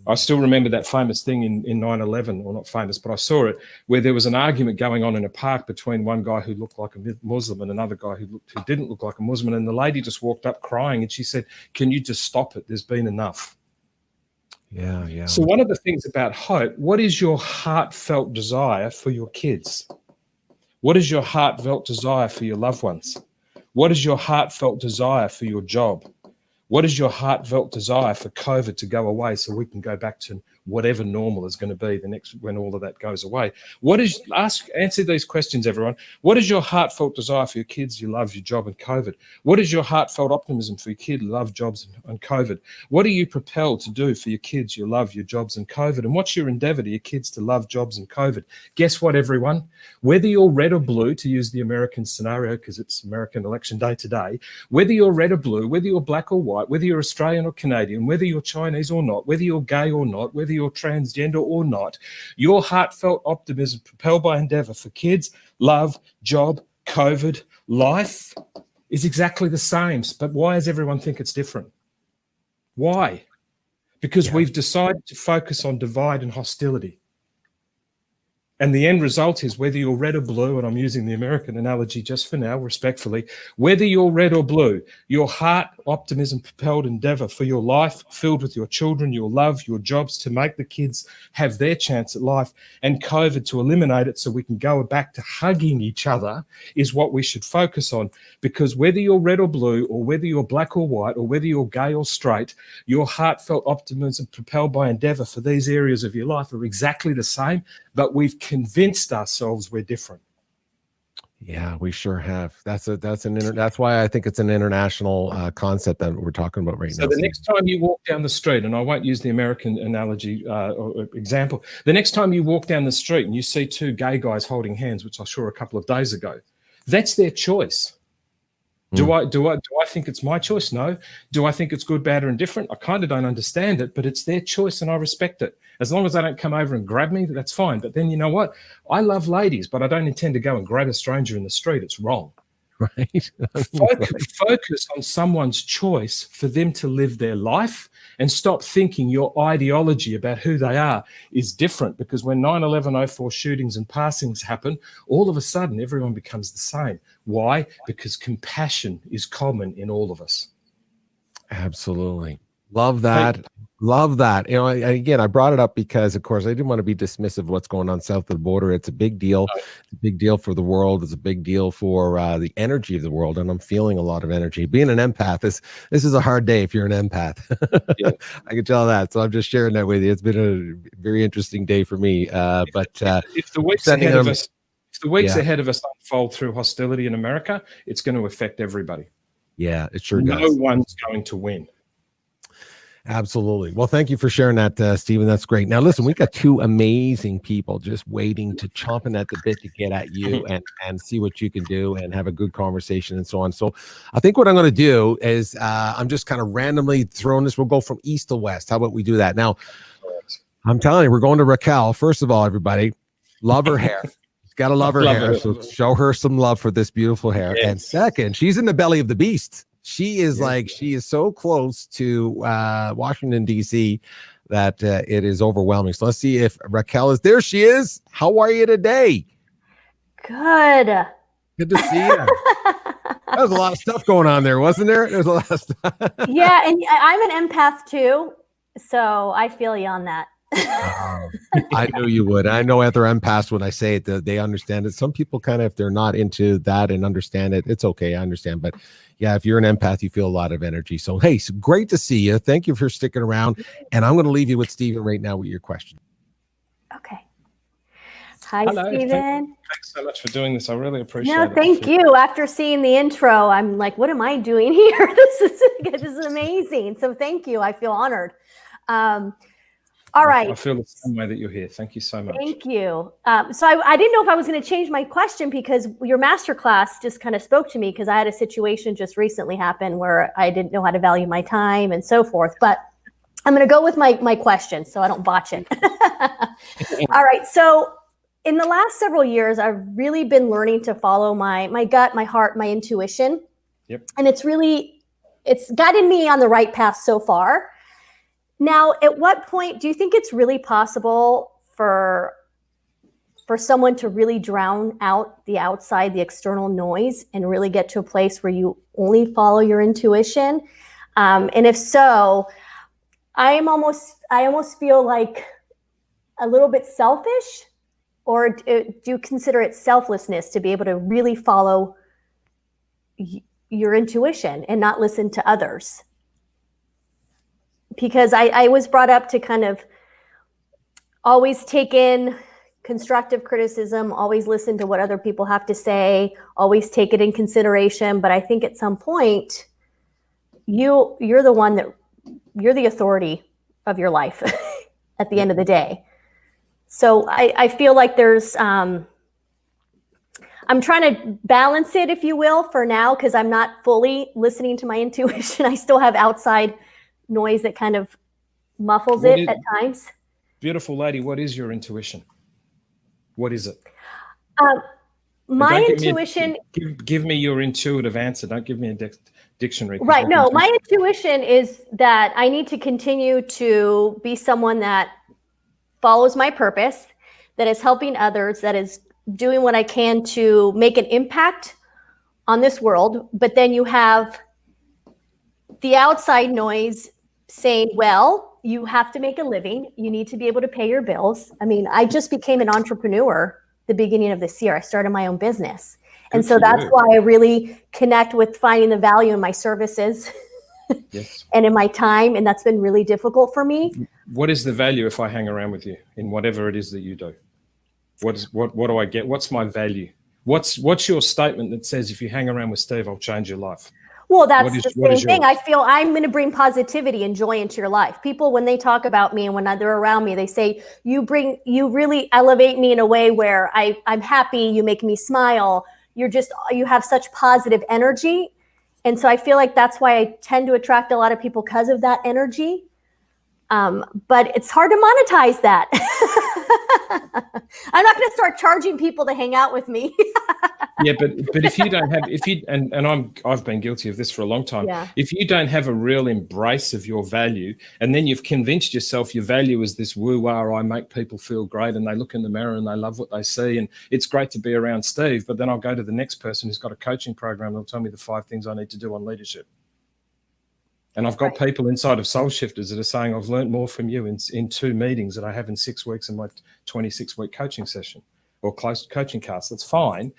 I still remember that famous thing in 9/11, or not famous, but I saw it, where there was an argument going on in a park between one guy who looked like a Muslim and another guy who didn't look like a Muslim. And the lady just walked up crying and she said, "Can you just stop it? There's been enough." Yeah. So one of the things about hope, what is your heartfelt desire for your kids? What is your heartfelt desire for your loved ones? What is your heartfelt desire for your job? What is your heartfelt desire for COVID to go away so we can go back to whatever normal is going to be the next when all of that goes away? Answer these questions, everyone. What is your heartfelt desire for your kids, your love, your job, and COVID? What is your heartfelt optimism for your kid, love, jobs, and COVID? What are you propelled to do for your kids, your love, your jobs, and COVID? And what's your endeavor to your kids to love, jobs, and COVID? Guess what, everyone? Whether you're red or blue, to use the American scenario because it's American election day today, whether you're red or blue, whether you're black or white, whether you're Australian or Canadian, whether you're Chinese or not, whether you're gay or not, whether you're transgender or not, your heartfelt optimism propelled by endeavor for kids, love, job, COVID, life is exactly the same. But why does everyone think it's different? Why? because we've decided to focus on divide and hostility. And the end result is, whether you're red or blue, and I'm using the American analogy just for now, respectfully, whether you're red or blue, your heart, optimism, propelled endeavor for your life, filled with your children, your love, your jobs, to make the kids have their chance at life, and COVID to eliminate it so we can go back to hugging each other, is what we should focus on. Because whether you're red or blue, or whether you're black or white, or whether you're gay or straight, your heartfelt optimism propelled by endeavor for these areas of your life are exactly the same, but we've convinced ourselves we're different. Yeah, we sure have. That's why I think it's an international concept that we're talking about right now. So the next time you walk down the street, and I won't use the American analogy or example, the next time you walk down the street and you see two gay guys holding hands, which I saw a couple of days ago, that's their choice. Do I think it's my choice? No. Do I think it's good, bad, or indifferent? I kind of don't understand it, but it's their choice and I respect it. As long as they don't come over and grab me, that's fine. But then, you know what? I love ladies, but I don't intend to go and grab a stranger in the street. It's wrong. Right. Focus on someone's choice for them to live their life, and stop thinking your ideology about who they are is different. Because when 9/11/04 shootings and passings happen, all of a sudden everyone becomes the same. Why? Because compassion is common in all of us. Absolutely. Love that. Love that. You know, again, I brought it up because, of course, I didn't want to be dismissive of what's going on south of the border. It's a big deal. It's a big deal for the world. It's a big deal for the energy of the world. And I'm feeling a lot of energy. Being an empath, this is a hard day if you're an empath. Yeah. I can tell that. So I'm just sharing that with you. It's been a very interesting day for me. But if the weeks ahead of us, ahead of us unfold through hostility in America, it's going to affect everybody. Yeah, it sure does. No one's going to win. Absolutely. Well, thank you for sharing that, Stephen. That's great. Now, listen, we got two amazing people just waiting to chomping at the bit to get at you and see what you can do and have a good conversation and so on. So I think what I'm going to do is I'm just kind of randomly throwing this. We'll go from east to west. How about we do that? Now, I'm telling you, we're going to Raquel. First of all, everybody, love her hair. She's got to love her hair. So show her some love for this beautiful hair. Yes. And second, she's in the belly of the beast. She is she is so close to Washington, D.C. that it is overwhelming. So let's see if Raquel is there. She is. How are you today? Good. Good to see you. There was a lot of stuff going on there, wasn't there? There's a lot of stuff. Yeah, and I'm an empath too, so I feel you on that. I knew you would. I know other empaths, when I say it, they understand it. Some people kind of, if they're not into that and understand it, it's okay. I understand. But yeah, if you're an empath, you feel a lot of energy. So, hey, it's great to see you. Thank you for sticking around. And I'm going to leave you with Stephen right now with your question. Okay. Hi, Stephen. Thanks so much for doing this. I really appreciate it. No, thank you. After seeing the intro, I'm like, what am I doing here? This is amazing. So thank you. I feel honored. All right. I feel the same way that you're here. Thank you so much. Thank you. So I didn't know if I was going to change my question, because your masterclass just kind of spoke to me, because I had a situation just recently happen where I didn't know how to value my time and so forth. But I'm going to go with my question so I don't botch it. All right. So in the last several years, I've really been learning to follow my gut, my heart, my intuition. Yep. And it's guided me on the right path so far. Now, at what point do you think it's really possible for someone to really drown out the outside, the external noise, and really get to a place where you only follow your intuition? And if so, I almost feel like a little bit selfish, or do you consider it selflessness to be able to really follow your intuition and not listen to others? Because I was brought up to kind of always take in constructive criticism, always listen to what other people have to say, always take it in consideration. But I think at some point, you're the authority of your life at the end of the day. So I feel like there's, I'm trying to balance it, if you will, for now, because I'm not fully listening to my intuition. I still have outside noise that kind of muffles it at times. Beautiful lady, what is your intuition? What is it? My intuition. Give me your intuitive answer. Don't give me a dictionary. 'cause Right. we No, can my intuition is that I need to continue to be someone that follows my purpose, that is helping others, that is doing what I can to make an impact on this world. But then you have the outside noise saying, well, you have to make a living. You need to be able to pay your bills. I mean, I just became an entrepreneur the beginning of this year. I started my own business. And so that's why I really connect with finding the value in my services Yes. and in my time. And that's been really difficult for me. What is the value if I hang around with you in whatever it is that you do? What do I get? What's my value? What's your statement that says if you hang around with Steve, I'll change your life? Well, that's the same thing. I feel I'm going to bring positivity and joy into your life. People, when they talk about me and when they're around me, they say, you really elevate me in a way where I'm happy. You make me smile. You have such positive energy. And so I feel like that's why I tend to attract a lot of people because of that energy. But it's hard to monetize that. I'm not going to start charging people to hang out with me. Yeah, but if you don't have, I've been guilty of this for a long time. Yeah. If you don't have a real embrace of your value, and then you've convinced yourself your value is this woo-wah, I make people feel great, and they look in the mirror and they love what they see, and it's great to be around Steve, but then I'll go to the next person who's got a coaching program, and they'll tell me the 5 things I need to do on leadership. And I've got people inside of Soul Shifters that are saying, I've learned more from you in 2 meetings than I have in 6 weeks in my 26-week coaching session or close coaching cast. That's fine.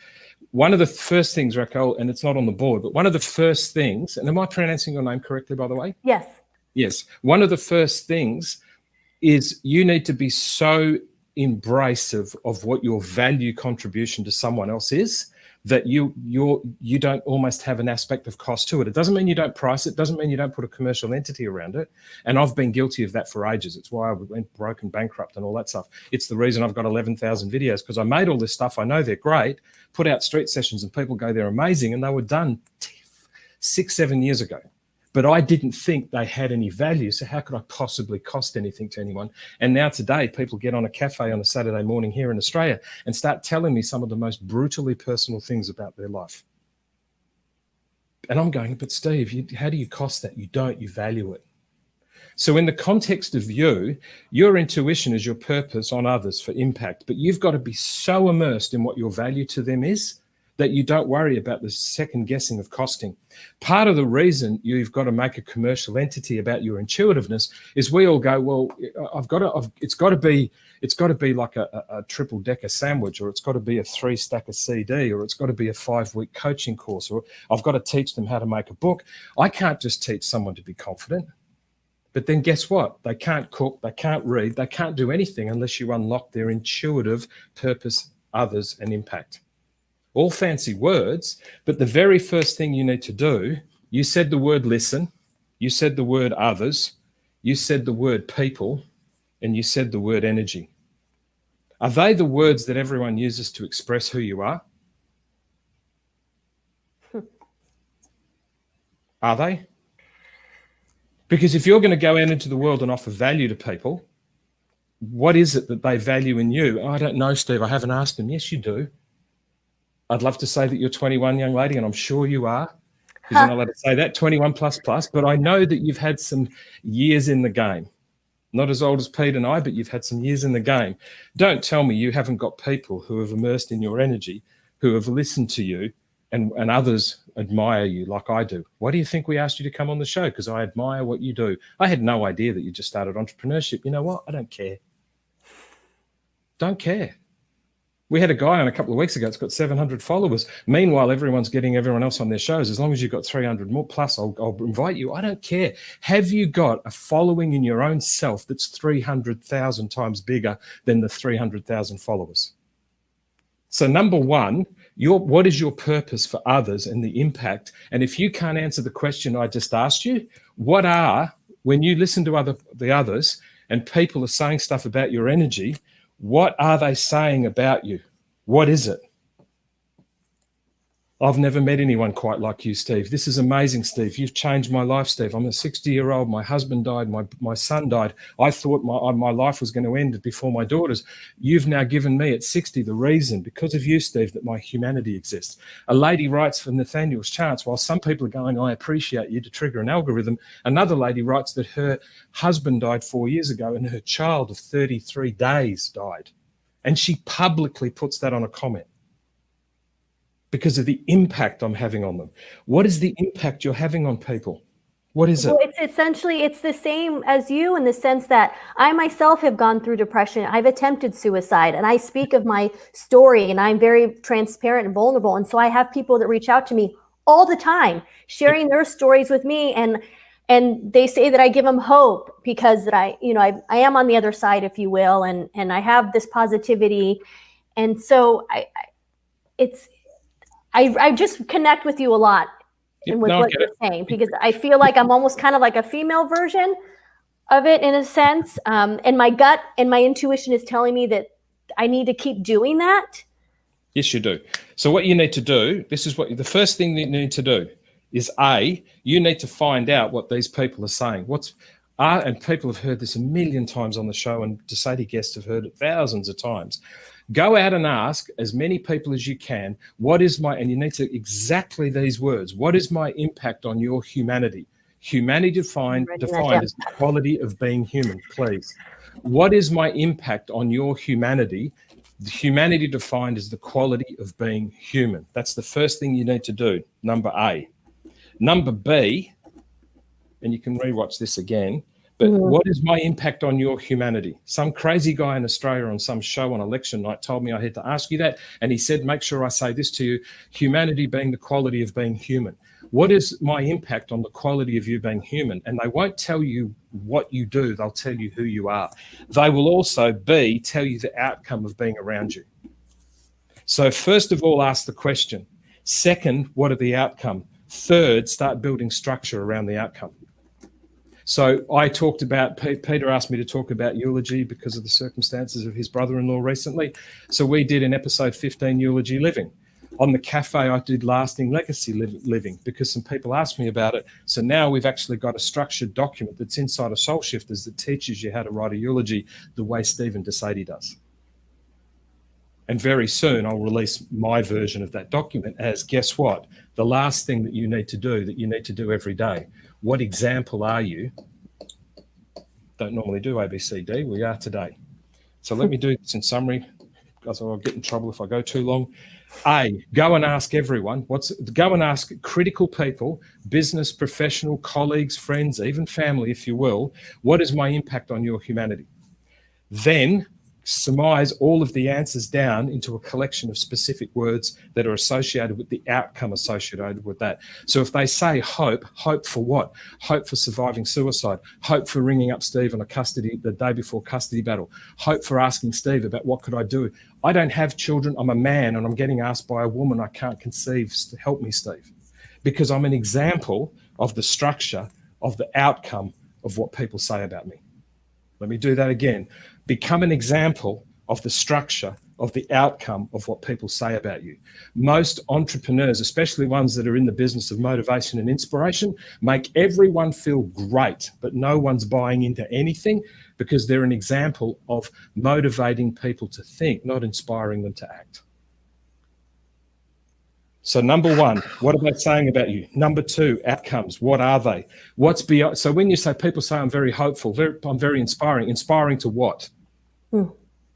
One of the first things, Raquel, and it's not on the board, but one of the first things, and am I pronouncing your name correctly, by the way? Yes. Yes. One of the first things is you need to be so embracive of what your value contribution to someone else is, that you don't almost have an aspect of cost to it. It doesn't mean you don't price it. Doesn't mean you don't put a commercial entity around it. And I've been guilty of that for ages. It's why I went broke and bankrupt and all that stuff. It's the reason I've got 11,000 videos, because I made all this stuff. I know they're great, put out street sessions and people go, they're amazing. And they were done 6-7 years ago. But I didn't think they had any value. So how could I possibly cost anything to anyone? And now today, people get on a cafe on a Saturday morning here in Australia and start telling me some of the most brutally personal things about their life. And I'm going, but Steve, how do you cost that? You don't, you value it. So in the context of your intuition is your purpose on others for impact, but you've got to be so immersed in what your value to them is that you don't worry about the second guessing of costing. Part of the reason you've got to make a commercial entity about your intuitiveness is we all go, well, it's got to be like a triple decker sandwich, or it's got to be a 3-stacker CD, or it's got to be a 5-week coaching course, or I've got to teach them how to make a book. I can't just teach someone to be confident. But then guess what? They can't cook, they can't read, they can't do anything unless you unlock their intuitive purpose, others, and impact. All fancy words, but the very first thing you need to do, you said the word listen, you said the word others, you said the word people, and you said the word energy. Are they the words that everyone uses to express who you are? Are they? Because if you're going to go out into the world and offer value to people, what is it that they value in you? Oh, I don't know, Steve. I haven't asked them. Yes, you do. I'd love to say that you're 21, young lady, and I'm sure you are, because you're not allowed to say that, 21 plus, but I know that you've had some years in the game. Not as old as Pete and I, but you've had some years in the game. Don't tell me you haven't got people who have immersed in your energy, who have listened to you, and others admire you like I do. Why do you think we asked you to come on the show? Because I admire what you do. I had no idea that you just started entrepreneurship. You know what? I don't care. Don't care. We had a guy on a couple of weeks ago, it's got 700 followers. Meanwhile, everyone's getting everyone else on their shows. As long as you've got 300 more plus, I'll invite you. I don't care. Have you got a following in your own self that's 300,000 times bigger than the 300,000 followers? So number one, what is your purpose for others and the impact? And if you can't answer the question I just asked you, when you listen to the others and people are saying stuff about your energy, what are they saying about you? What is it? I've never met anyone quite like you, Steve. This is amazing, Steve. You've changed my life, Steve. I'm a 60-year-old. My husband died. My son died. I thought my life was going to end before my daughter's. You've now given me at 60 the reason, because of you, Steve, that my humanity exists. A lady writes for Nathaniel's Chance, while some people are going, I appreciate you, to trigger an algorithm. Another lady writes that her husband died 4 years ago and her child of 33 days died. And she publicly puts that on a comment, because of the impact I'm having on them. What is the impact you're having on people? What is it? Well, it's essentially, it's the same as you in the sense that I myself have gone through depression. I've attempted suicide, and I speak of my story, and I'm very transparent and vulnerable. And so I have people that reach out to me all the time, sharing their stories with me. And they say that I give them hope because that I am on the other side, if you will. And I have this positivity. And so I just connect with you a lot with what you're saying, because I feel like I'm almost kind of like a female version of it in a sense. And my gut and my intuition is telling me that I need to keep doing that. Yes, you do. So what you need to do, this is what the first thing that you need to do is you need to find out what these people are saying. And people have heard this a million times on the show, and Sede guests have heard it thousands of times. Go out and ask as many people as you can, and you need to exactly these words, what is my impact on your humanity? Humanity defined as the quality of being human, please. What is my impact on your humanity? Humanity defined as the quality of being human. That's the first thing you need to do, number A. Number B, and you can rewatch this again, but what is my impact on your humanity? Some crazy guy in Australia on some show on election night told me I had to ask you that. And he said, make sure I say this to you, humanity being the quality of being human. What is my impact on the quality of you being human? And they won't tell you what you do. They'll tell you who you are. They will also tell you the outcome of being around you. So first of all, ask the question. Second, what are the outcome? Third, start building structure around the outcome. So I talked about, Peter asked me to talk about eulogy because of the circumstances of his brother-in-law recently. So we did in episode 15, eulogy living. On the cafe, I did lasting legacy living because some people asked me about it. So now we've actually got a structured document that's inside of Soul Shifters that teaches you how to write a eulogy the way Stephen Sede does. And very soon I'll release my version of that document as, guess what? The last thing that you need to do every day. What example are you? Don't normally do ABCD. We are today. So let me do this in summary, because I'll get in trouble if I go too long. A, go and ask everyone. Go and ask critical people, business, professional, colleagues, friends, even family, if you will. What is my impact on your humanity? Then surmise all of the answers down into a collection of specific words that are associated with the outcome associated with that. So if they say hope for what? Hope for surviving suicide, hope for ringing up Steve on the day before custody battle, hope for asking Steve about what could I do. I don't have children, I'm a man, and I'm getting asked by a woman I can't conceive to help me, Steve, because I'm an example of the structure of the outcome of what people say about me. Let me do that again. Become an example of the structure of the outcome of what people say about you. Most entrepreneurs, especially ones that are in the business of motivation and inspiration, make everyone feel great, but no one's buying into anything because they're an example of motivating people to think, not inspiring them to act. So number one, what are they saying about you? Number two, outcomes. What are they? What's beyond? So when you say, people say I'm very hopeful, I'm very inspiring. Inspiring to what?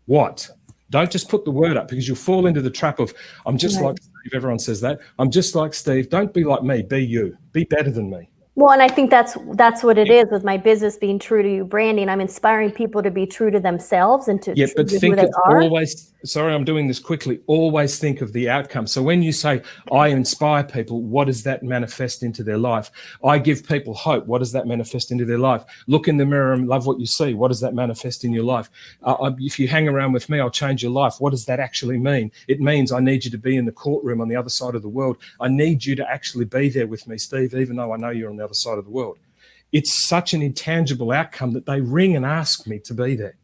What? Don't just put the word up, because you'll fall into the trap of, I'm just like Steve. Everyone says that. I'm just like Steve. Don't be like me. Be you. Be better than me. Well, and I think that's what it is with my business being true to you branding. I'm inspiring people to be true to themselves and to but who think they are. Always, sorry, I'm doing this quickly. Always think of the outcome. So when you say, I inspire people, what does that manifest into their life? I give people hope. What does that manifest into their life? Look in the mirror and love what you see. What does that manifest in your life? If you hang around with me, I'll change your life. What does that actually mean? It means I need you to be in the courtroom on the other side of the world. I need you to actually be there with me, Steve, even though I know you're on the other side of the world. It's such an intangible outcome that they ring and ask me to be there.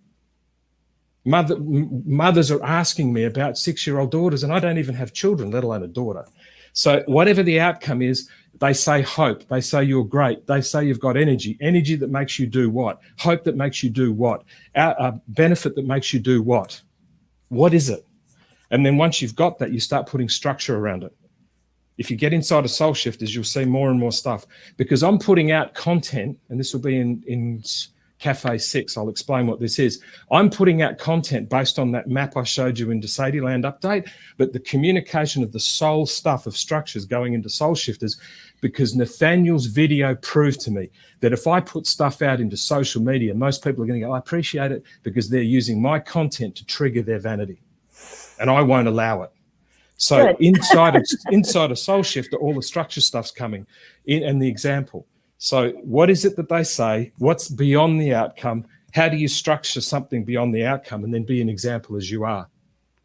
Mothers are asking me about 6-year-old daughters, and I don't even have children, let alone a daughter. So whatever the outcome is, they say hope, they say you're great, they say you've got energy that makes you do what, hope that makes you do what, benefit that makes you do what. What is it? And then once you've got that, you start putting structure around it. If you get inside of Soul Shifters, you'll see more and more stuff, because I'm putting out content, and this will be in Cafe 6. I'll explain what this is. I'm putting out content based on that map I showed you in the Sede Land update, but the communication of the soul stuff of structures going into Soul Shifters, because Nathaniel's video proved to me that if I put stuff out into social media, most people are going to go, I appreciate it, because they're using my content to trigger their vanity, and I won't allow it. So inside of Soul Shifter, all the structure stuff's coming in, and the example. So what is it that they say? What's beyond the outcome? How do you structure something beyond the outcome, and then be an example as you are?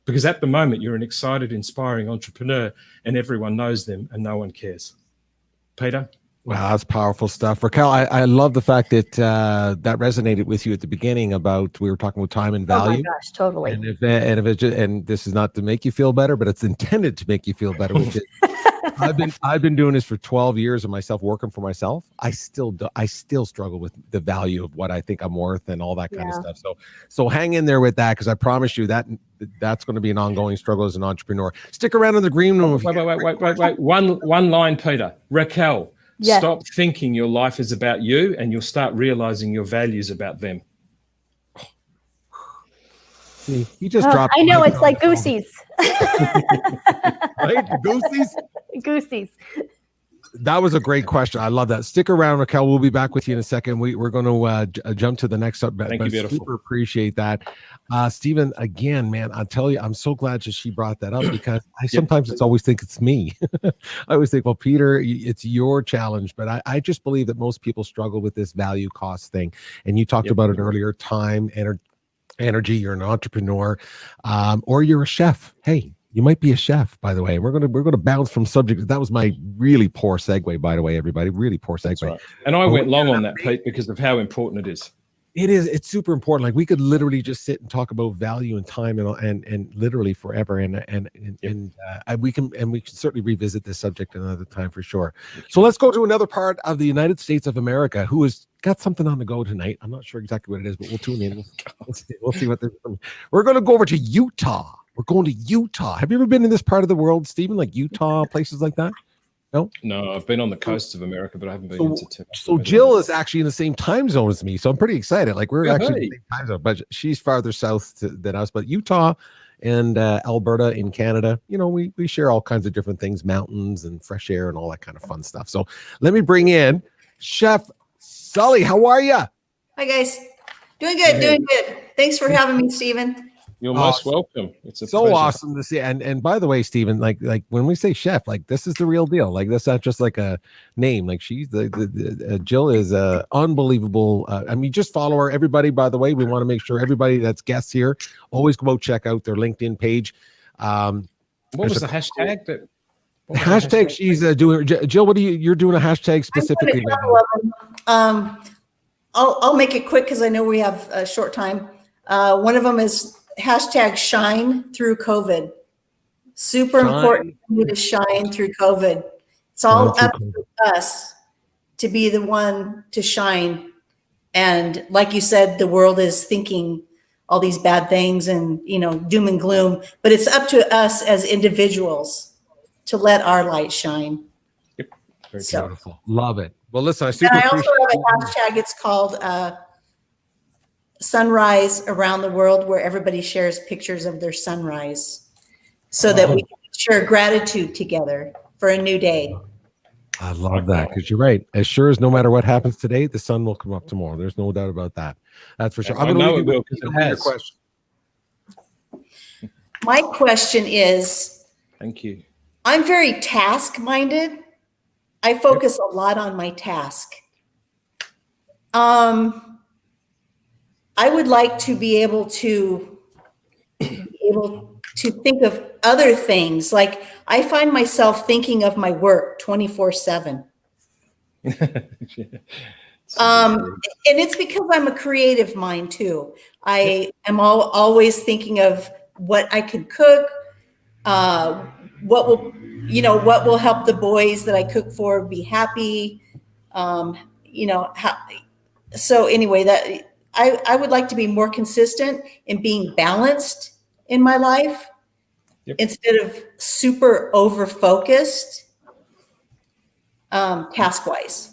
Because at the moment, you're an excited, inspiring entrepreneur, and everyone knows them and no one cares. Peter? Wow, that's powerful stuff. Raquel, I love the fact that that resonated with you at the beginning about, we were talking about time and value. Oh my gosh, totally. And this is not to make you feel better, but it's intended to make you feel better. Which is, I've been doing this for 12 years of myself, working for myself. I still struggle with the value of what I think I'm worth and all that kind of stuff. So hang in there with that, because I promise you that's going to be an ongoing struggle as an entrepreneur. Stick around in the green room. Wait. One line, Peter. Raquel. Yeah. Stop thinking your life is about you, and you'll start realizing your value is about them. See, you just dropped. I know, it's like goosies. Right? Goosies? Goosies. That was a great question. I love that. Stick around, Raquel. We'll be back with you in a second. We're going to jump to the next up. Thank you, beautiful. Super appreciate that. Stephen, again, man, I'll tell you, I'm so glad that she brought that up, because I sometimes always think it's me. I always think, well, Peter, it's your challenge. But I just believe that most people struggle with this value cost thing. And you talked about it earlier, time, energy. You're an entrepreneur, or you're a chef. Hey, you might be a chef, by the way. We're gonna bounce from subject. That was my really poor segue, by the way, everybody. Really poor segue. Right. And I went long on that, Pete, because of how important it is. It is. It's super important. Like, we could literally just sit and talk about value and time and literally forever. And we can certainly revisit this subject another time for sure. So let's go to another part of the United States of America, who has got something on the go tonight. I'm not sure exactly what it is, but we'll tune in. We'll see what we're going to go over to Utah. We're going to Utah. Have you ever been in this part of the world, Stephen? Like Utah, places like that? No, I've been on the coasts of America, but I haven't been into too much. So Jill is actually in the same time zone as me, so I'm pretty excited. Like, we're actually in the same time zone, but she's farther south than us. But Utah and Alberta in Canada, we share all kinds of different things, mountains and fresh air and all that kind of fun stuff. So let me bring in Chef Sully. How are you? Hi, guys. Doing good. Thanks for having me, Stephen. You're most welcome. It's so pleasure. Awesome to see. And by the way, Stephen, like when we say chef, like, this is the real deal. Like, that's not just like a name. Like, she's the Jill is unbelievable. I mean, just follow her, everybody. By the way, we want to make sure everybody that's guests here always go check out their LinkedIn page. What was the hashtag that? Hashtag she's doing. Jill, what you're doing a hashtag specifically? I'll make it quick, because I know we have a short time. One of them is hashtag shine through COVID. Super important to shine through COVID. It's all up to us to be the one to shine. And like you said, the world is thinking all these bad things and, doom and gloom, but it's up to us as individuals to let our light shine. Yep. Very beautiful. Love it. Well, listen, I also have a hashtag. It's called sunrise around the world, where everybody shares pictures of their sunrise, so that we can share gratitude together for a new day. I love that, because you're right. As sure as no matter what happens today, the sun will come up tomorrow. There's no doubt about that. That's for sure. I know it will, because it has. Question. My question is, thank you. I'm very task-minded. I focus a lot on my task. I would like to be able to think of other things. Like, I find myself thinking of my work 24/7. And it's because I'm a creative mind too. I am always thinking of what I could cook, what will you know, what will help the boys that I cook for be happy. You know, so anyway, that I would like to be more consistent in being balanced in my life. Yep. Instead of super over focused task wise.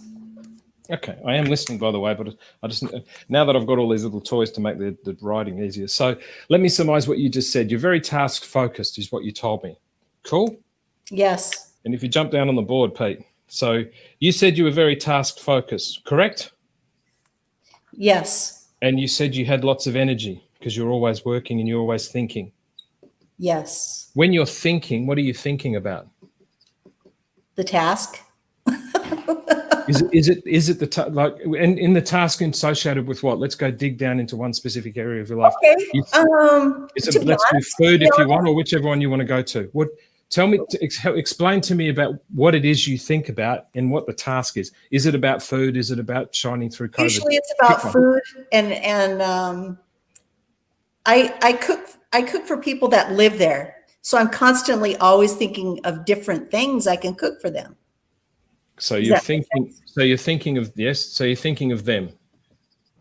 Okay, I am listening, by the way, but I just, now that I've got all these little toys to make the writing easier. So let me surmise what you just said. You're very task focused is what you told me. Cool? Yes. And if you jump down on the board, Pete, so you said you were very task focused, correct? Yes. And you said you had lots of energy because you're always working and you're always thinking. Yes. When you're thinking, what are you thinking about? The task. Is it the like in the task associated with what? Let's go dig down into one specific area of your life. Okay. Let's do food if you want, or whichever one you want to go to. What? Tell me, explain to me about what it is you think about and what the task is. Is it about food? Is it about shining through COVID? Usually it's about food, and I cook for people that live there, so I'm constantly always thinking of different things I can cook for them. So you're thinking. So you're thinking of yes. So you're thinking of them.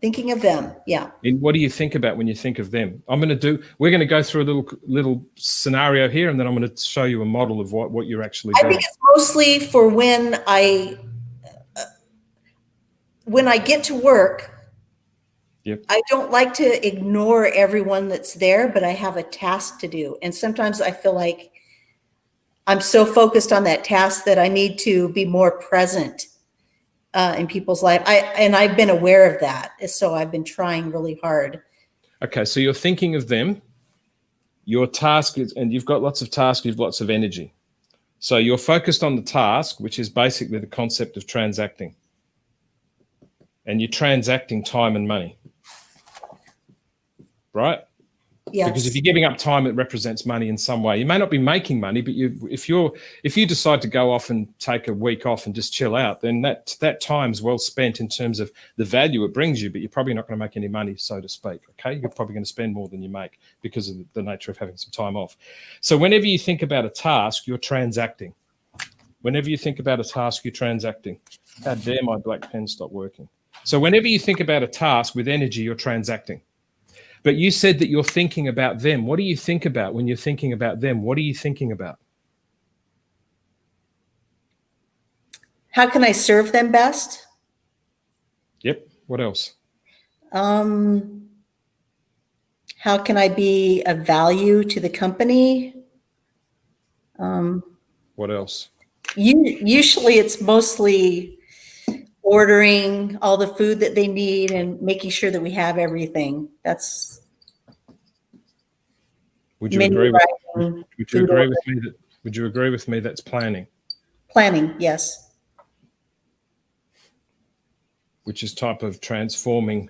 Thinking of them, yeah. And what do you think about when you think of them? We're going to go through a little scenario here, and then I'm going to show you a model of what you're actually doing. I think it's mostly for when I get to work. Yep. I don't like to ignore everyone that's there, but I have a task to do. And sometimes I feel like I'm so focused on that task that I need to be more present in people's life. I've been aware of that. So I've been trying really hard. Okay. So you're thinking of them. Your task is, and you've got lots of tasks, you've lots of energy. So you're focused on the task, which is basically the concept of transacting. And you're transacting time and money. Right? Yes. Because if you're giving up time, it represents money in some way. You may not be making money, but if you decide to go off and take a week off and just chill out, then that time's well spent in terms of the value it brings you, but you're probably not going to make any money, so to speak. Okay, you're probably going to spend more than you make because of the nature of having some time off. So whenever you think about a task, you're transacting. Whenever you think about a task, you're transacting. How dare my black pen stop working? So whenever you think about a task with energy, you're transacting. But you said that you're thinking about them. What do you think about when you're thinking about them? What are you thinking about? How can I serve them best? Yep. What else? How can I be of value to the company? What else? Usually it's mostly ordering all the food that they need and making sure that we have everything. That's. Would you agree with me that's planning? Planning, yes. Which is type of transforming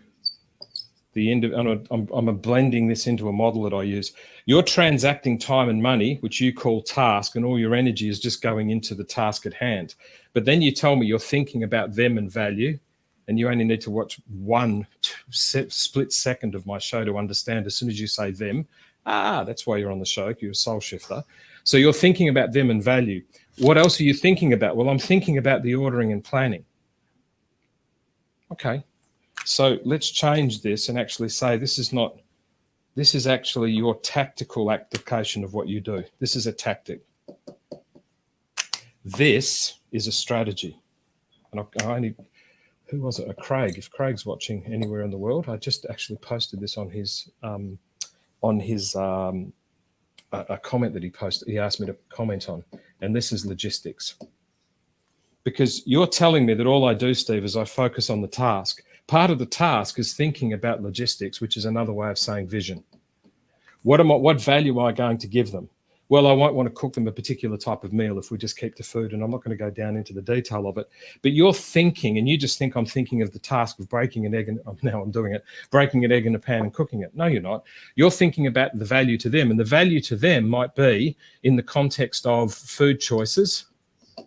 the end of, I'm blending this into a model that I use. You're transacting time and money, which you call task, and all your energy is just going into the task at hand. But then you tell me you're thinking about them and value, and you only need to watch one split second of my show to understand as soon as you say them, that's why you're on the show, you're a soul shifter. So you're thinking about them and value. What else are you thinking about? Well, I'm thinking about the ordering and planning. Okay. So let's change this and actually say this is actually your tactical application of what you do. This is a tactic. This is a strategy. And who was it? Craig. If Craig's watching anywhere in the world, I just actually posted this on his a comment that he posted. He asked me to comment on, and this is logistics. Because you're telling me that all I do, Steve, is I focus on the task. Part of the task is thinking about logistics, which is another way of saying vision. What value am I going to give them? Well, I won't want to cook them a particular type of meal if we just keep the food, and I'm not going to go down into the detail of it. But you're thinking, and you just think I'm thinking of the task of breaking an egg, and now I'm doing it, breaking an egg in a pan and cooking it. No, you're not. You're thinking about the value to them, and the value to them might be in the context of food choices,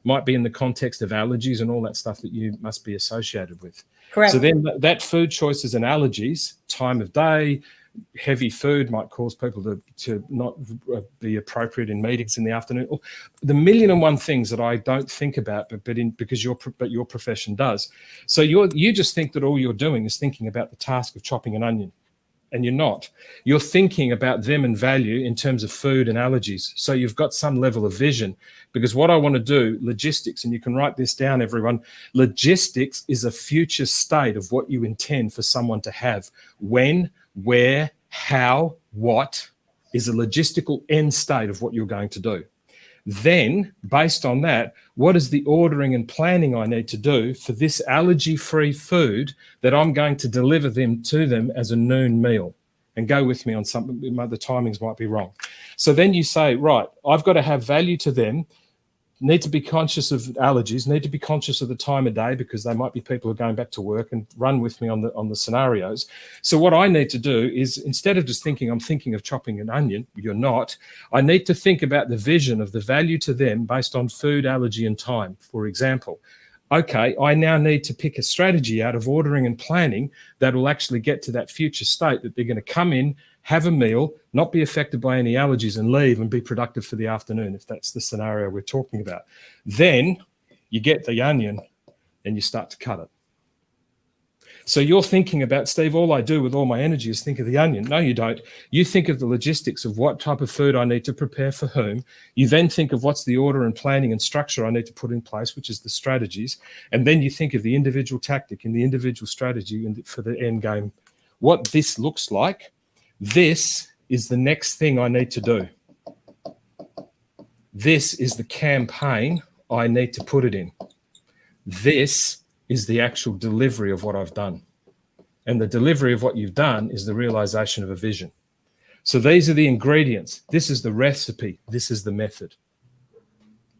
might be in the context of allergies and all that stuff that you must be associated with. Correct. So then that food choices and allergies, time of day, heavy food might cause people to not be appropriate in meetings in the afternoon. Or the million and one things that I don't think about, because your profession does. So you just think that all you're doing is thinking about the task of chopping an onion. And you're not. You're thinking about them and value in terms of food and allergies. So you've got some level of vision. Because what I want to do, logistics, and you can write this down, everyone, logistics is a future state of what you intend for someone to have. When, where, how, what is a logistical end state of what you're going to do. Then, based on that, what is the ordering and planning I need to do for this allergy-free food that I'm going to deliver to them as a noon meal? And go with me on something, the timings might be wrong. So then you say, right, I've got to have value to them, need to be conscious of allergies, need to be conscious of the time of day, because they might be people who are going back to work, and run with me on the scenarios. So what I need to do is, instead of just thinking I'm thinking of chopping an onion, you're not, I need to think about the vision of the value to them based on food, allergy, and time. For example, okay, I now need to pick a strategy out of ordering and planning that will actually get to that future state that they're going to come in, have a meal, not be affected by any allergies, and leave and be productive for the afternoon, if that's the scenario we're talking about. Then you get the onion and you start to cut it. So you're thinking about, Steve, all I do with all my energy is think of the onion. No, you don't. You think of the logistics of what type of food I need to prepare for whom. You then think of what's the order and planning and structure I need to put in place, which is the strategies. And then you think of the individual tactic and the individual strategy and for the end game. What this looks like, this is the next thing I need to do. This is the campaign I need to put it in. This is the actual delivery of what I've done. And the delivery of what you've done is the realization of a vision. So these are the ingredients. This is the recipe. This is the method,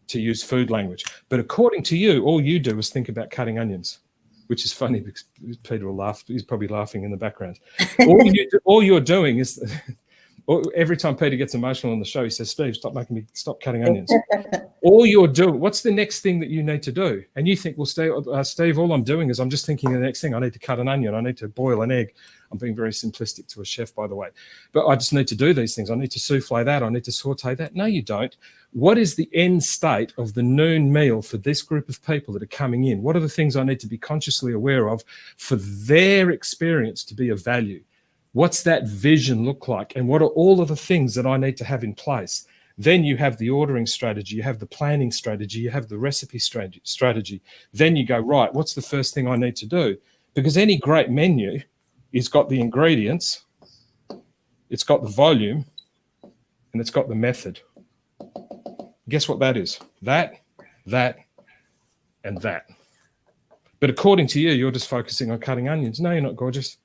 to use food language. But according to you, all you do is think about cutting onions, which is funny because Peter will laugh. He's probably laughing in the background. All you're doing is, every time Peter gets emotional on the show, he says, Steve, stop cutting onions. All you're doing, what's the next thing that you need to do? And you think, well, Steve, all I'm doing is I'm just thinking of the next thing. I need to cut an onion. I need to boil an egg. I'm being very simplistic to a chef, by the way. But I just need to do these things. I need to souffle that. I need to saute that. No, you don't. What is the end state of the noon meal for this group of people that are coming in? What are the things I need to be consciously aware of for their experience to be of value? What's that vision look like? And what are all of the things that I need to have in place? Then you have the ordering strategy, you have the planning strategy, you have the recipe strategy. Then you go, right, what's the first thing I need to do? Because any great menu has got the ingredients, it's got the volume, and it's got the method. Guess what that is? That, and that. But according to you, you're just focusing on cutting onions. No, you're not, gorgeous.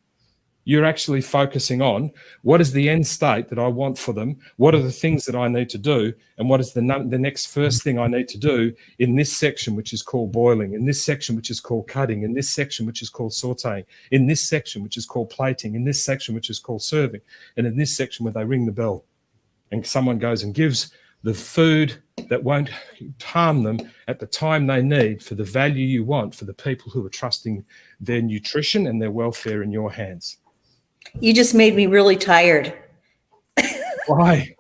You're actually focusing on what is the end state that I want for them, what are the things that I need to do, and what is the next first thing I need to do in this section, which is called boiling, in this section, which is called cutting, in this section, which is called sauteing, in this section, which is called plating, in this section, which is called serving, and in this section where they ring the bell and someone goes and gives the food that won't harm them at the time they need for the value you want for the people who are trusting their nutrition and their welfare in your hands. You just made me really tired. Why?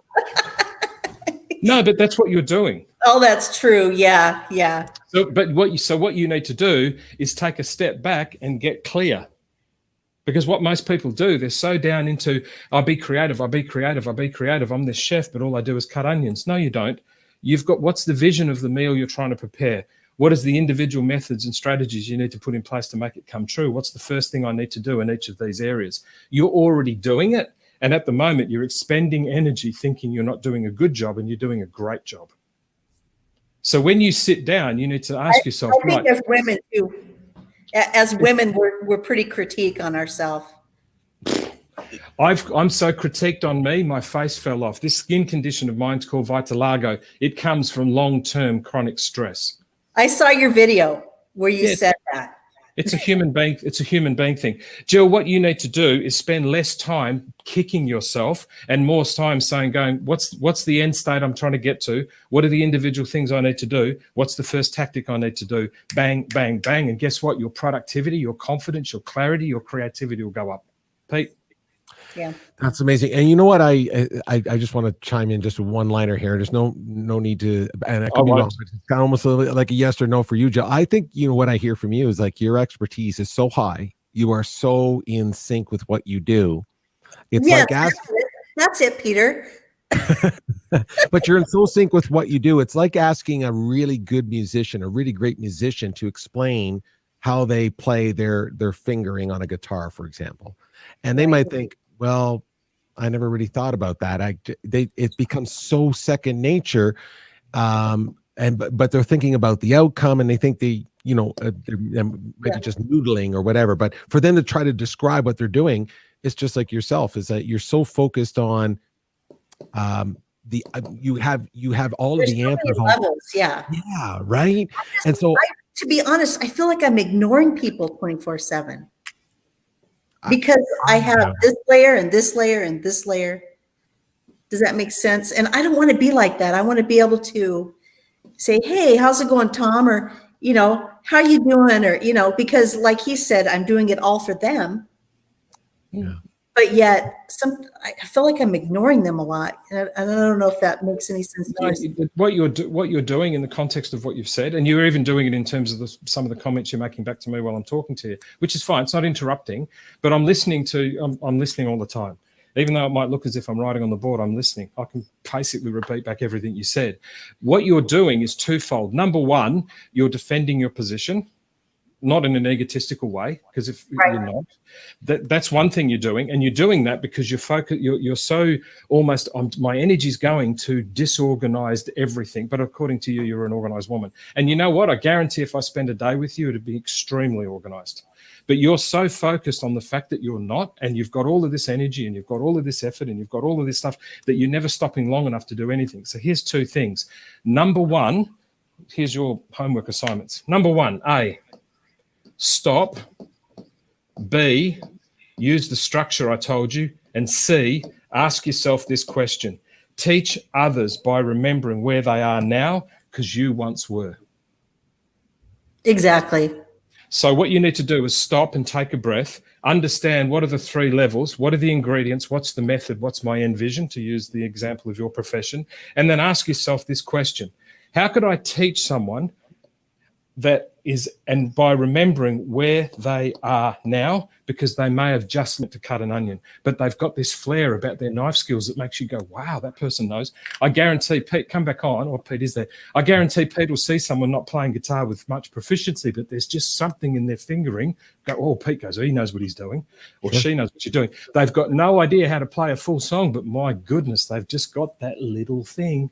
No, but that's what you're doing. Oh, that's true. Yeah, yeah. So what you need to do is take a step back and get clear. Because what most people do, they're so down into, I'll be creative, I'm this chef, but all I do is cut onions. No, you don't. You've got, what's the vision of the meal you're trying to prepare? What is the individual methods and strategies you need to put in place to make it come true? What's the first thing I need to do in each of these areas? You're already doing it. And at the moment, you're expending energy thinking you're not doing a good job, and you're doing a great job. So when you sit down, you need to ask yourself, I think as women too, as women, we're pretty critique on ourselves. I'm so critiqued on me, my face fell off. This skin condition of mine's called vitiligo. It comes from long-term chronic stress. I saw your video where you said that. It's a human being. It's a human being thing. Jill, what you need to do is spend less time kicking yourself and more time going, what's the end state I'm trying to get to? What are the individual things I need to do? What's the first tactic I need to do? Bang, bang, bang. And guess what? Your productivity, your confidence, your clarity, your creativity will go up. Pete? Yeah. That's amazing. And you know what? I just want to chime in just a one-liner here. There's no need to, and I could be wrong, but it's kind of almost like a yes or no for you, Jill. I think, you know, what I hear from you is like your expertise is so high. You are so in sync with what you do. It's like that's it, Peter. But you're in so sync with what you do. It's like asking a really good musician, a really great musician, to explain how they play their fingering on a guitar, for example. And they might think, well, I never really thought about that. It becomes so second nature. But they're thinking about the outcome, and they think they're maybe just noodling or whatever. But for them to try to describe what they're doing, it's just like yourself, is that you're so focused on you have all of the answers. Levels, yeah, right. And so, to be honest, I feel like I'm ignoring people 24/7 because I have this layer and this layer and this layer. Does that make sense? And I don't want to be like that. I want to be able to say, "Hey, how's it going, Tom?" Or, you know, "How you doing?" Or, you know, because like he said, I'm doing it all for them. Yeah. But yet, I feel like I'm ignoring them a lot, and I don't know if that makes any sense to you. What you're doing in the context of what you've said, and you're even doing it in terms of some of the comments you're making back to me while I'm talking to you, which is fine. It's not interrupting, but I'm listening all the time. Even though it might look as if I'm writing on the board, I'm listening. I can basically repeat back everything you said. What you're doing is twofold. Number one, you're defending your position, not in an egotistical way, because if you're not, that's one thing you're doing, and you're doing that because you're focused. You're so almost. My energy's going to disorganized everything, but according to you, you're an organized woman. And you know what? I guarantee if I spend a day with you, it'd be extremely organized. But you're so focused on the fact that you're not, and you've got all of this energy, and you've got all of this effort, and you've got all of this stuff that you're never stopping long enough to do anything. So here's two things. Number one, here's your homework assignments. Number one, A, stop. B, use the structure I told you. And C, ask yourself this question. Teach others by remembering where they are now, because you once were. Exactly. So what you need to do is stop and take a breath, understand what are the three levels, what are the ingredients, what's the method, what's my end vision, to use the example of your profession, and then ask yourself this question. How could I teach someone that is, and by remembering where they are now, because they may have just learned to cut an onion, but they've got this flair about their knife skills that makes you go, wow, that person knows. I guarantee Pete, come back on, or Pete is there. I guarantee Pete will see someone not playing guitar with much proficiency, but there's just something in their fingering. Go, oh, Pete goes, he knows what he's doing, or she knows what she's doing. They've got no idea how to play a full song, but my goodness, they've just got that little thing.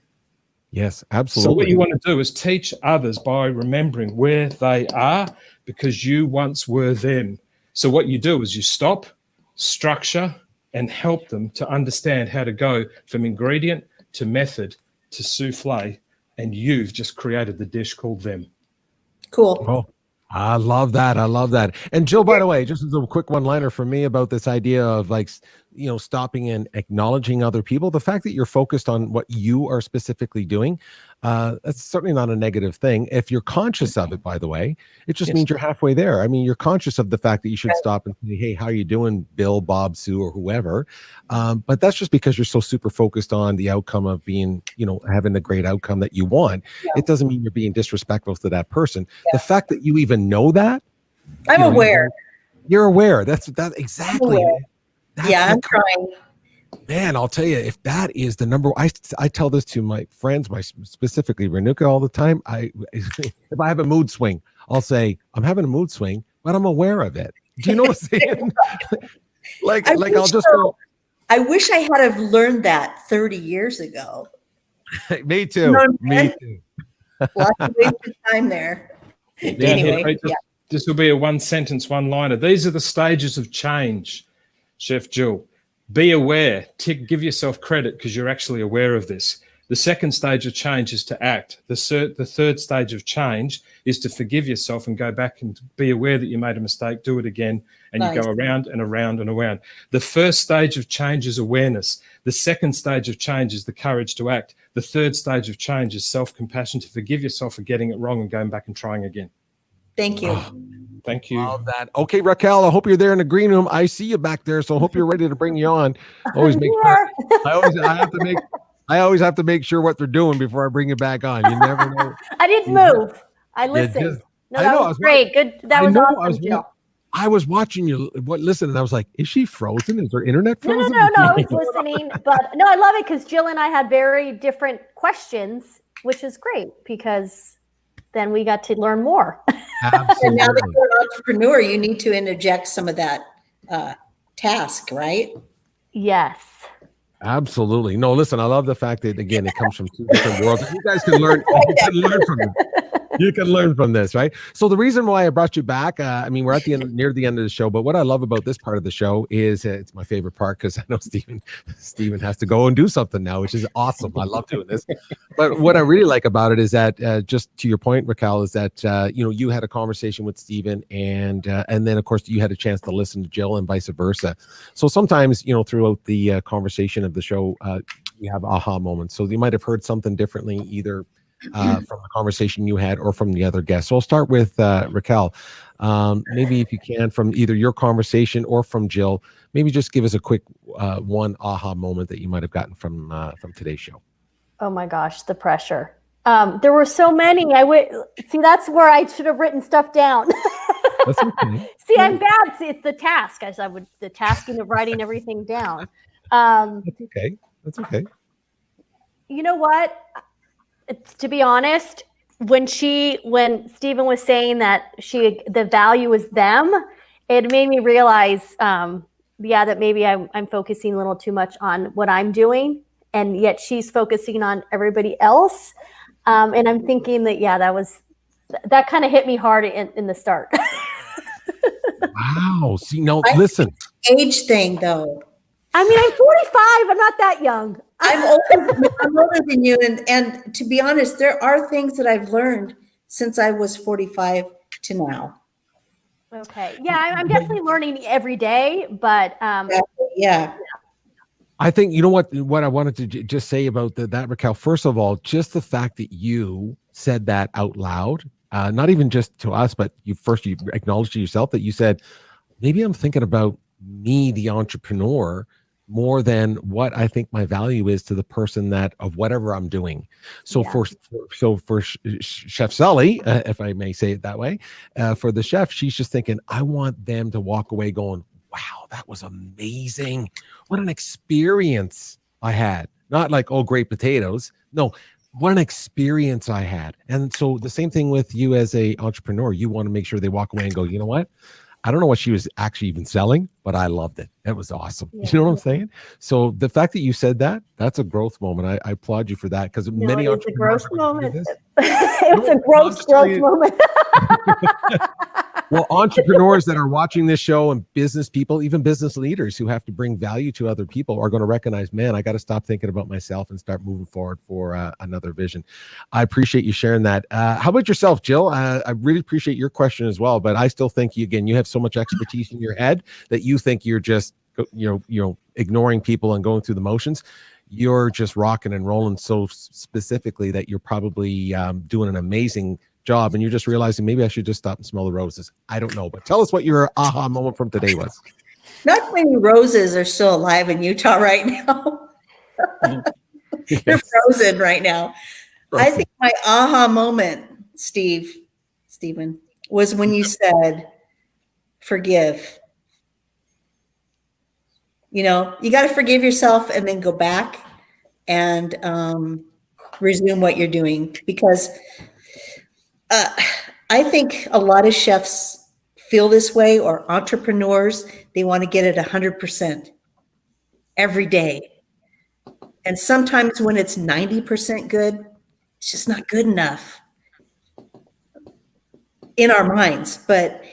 Yes, absolutely. So what you want to do is teach others by remembering where they are, because you once were them. So what you do is you stop, structure, and help them to understand how to go from ingredient to method to souffle, and you've just created the dish called them. Cool. Oh, I love that. I love that. And Jill, by the way, just as a quick one-liner for me about this idea of like, you know, stopping and acknowledging other people, the fact that you're focused on what you are specifically doing, that's certainly not a negative thing. If you're conscious of it, by the way, it just means you're halfway there. I mean, you're conscious of the fact that you should stop and say, hey, how are you doing, Bill, Bob, Sue, or whoever? But that's just because you're so super focused on the outcome of being, you know, having the great outcome that you want. It doesn't mean you're being disrespectful to that person. The fact that you even know that, I'm aware. You're aware. That's exactly. I'm trying. Man, I'll tell you, if that is the number, I tell this to my friends, specifically Renuka, all the time. If I have a mood swing, I'll say, I'm having a mood swing, but I'm aware of it. Do you know what I'm saying? like I'll just go. I wish I had have learned that 30 years ago. Me too. You know Me too. Lots of wasted time there. Anyway, this will be a one-sentence, one-liner. These are the stages of change, Chef Jill. Be aware. Give yourself credit because you're actually aware of this. The second stage of change is to act. The third stage of change is to forgive yourself and go back and be aware that you made a mistake, do it again, and you go around and around and around. The first stage of change is awareness. The second stage of change is the courage to act. The third stage of change is self-compassion, to forgive yourself for getting it wrong and going back and trying again. Thank you. Thank you. Love that. Okay, Raquel, I hope you're there in the green room. I see you back there, so I hope you're ready to bring you on. Always make sure. I always have to make sure what they're doing before I bring you back on. You never know. I didn't move. I listened. That was great. Good. That was awesome, Jill. I was watching you listen, and I was like, is she frozen? Is her internet frozen? No, I was listening. But no, I love it because Jill and I had very different questions, which is great because then we got to learn more. Absolutely. And now that you're an entrepreneur, you need to interject some of that task, right? Yes. Absolutely. No, listen, I love the fact that, again, it comes from two different worlds. You guys can learn, from it. You can learn from this, right? So the reason why I brought you back, I mean, we're at the end, near the end of the show, but what I love about this part of the show is it's my favorite part because I know Stephen has to go and do something now, which is awesome. I love doing this. But what I really like about it is that, just to your point, Raquel, is that, you had a conversation with Stephen and then, of course, you had a chance to listen to Jill and vice versa. So sometimes, throughout the conversation of the show, you have aha moments. So you might have heard something differently, either from the conversation you had or from the other guests. So I'll start with Raquel. Maybe if you can, from either your conversation or from Jill, maybe just give us a quick one aha moment that you might have gotten from today's show. Oh my gosh, the pressure. There were so many. That's where I should have written stuff down. That's okay. See, I'm bad. See, it's the task. The tasking of writing everything down. That's okay. That's okay. You know what? To be honest, when Stephen was saying that the value is them, it made me realize, that maybe I'm focusing a little too much on what I'm doing, and yet she's focusing on everybody else. And I'm thinking that kind of hit me hard in the start. Wow. See, no, listen. Age thing, though. I mean, I'm 45. I'm not that young. I'm older than you. And to be honest, there are things that I've learned since I was 45 to now. Okay. Yeah, I'm definitely learning every day, but yeah. I think, what I wanted to just say about that, Raquel, first of all, just the fact that you said that out loud, not even just to us, but you acknowledged to yourself that you said, maybe I'm thinking about me, the entrepreneur, more than what I think my value is to the person of whatever I'm doing. So for Chef Sally, if I may say it that way, for the chef, she's just thinking, I want them to walk away going, wow, that was amazing. What an experience I had. Not like, oh, great potatoes. No, what an experience I had. And so the same thing with you as a entrepreneur, you want to make sure they walk away and go, you know what? I don't know what she was actually even selling, but I loved it. It was awesome. Yeah. You know what I'm saying? So the fact that you said that's a growth moment. I applaud you for that, because many entrepreneurs. It's a growth moment. It's a growth moment. Well, entrepreneurs that are watching this show and business people, even business leaders who have to bring value to other people, are going to recognize, man, I got to stop thinking about myself and start moving forward for another vision. I appreciate you sharing that. How about yourself, Jill? I really appreciate your question as well, but I still think you have so much expertise in your head that you think you're just, ignoring people and going through the motions. You're just rocking and rolling so specifically that you're probably doing an amazing job, and you're just realizing maybe I should just stop and smell the roses. I don't know, but tell us what your aha moment from today was. Not many roses are still alive in Utah right now. They're frozen right now. I think my aha moment, Stephen, was when you said, forgive. You got to forgive yourself and then go back and resume what you're doing, because I think a lot of chefs feel this way, or entrepreneurs. They want to get it 100% every day. And sometimes when it's 90% good, it's just not good enough in our minds. But,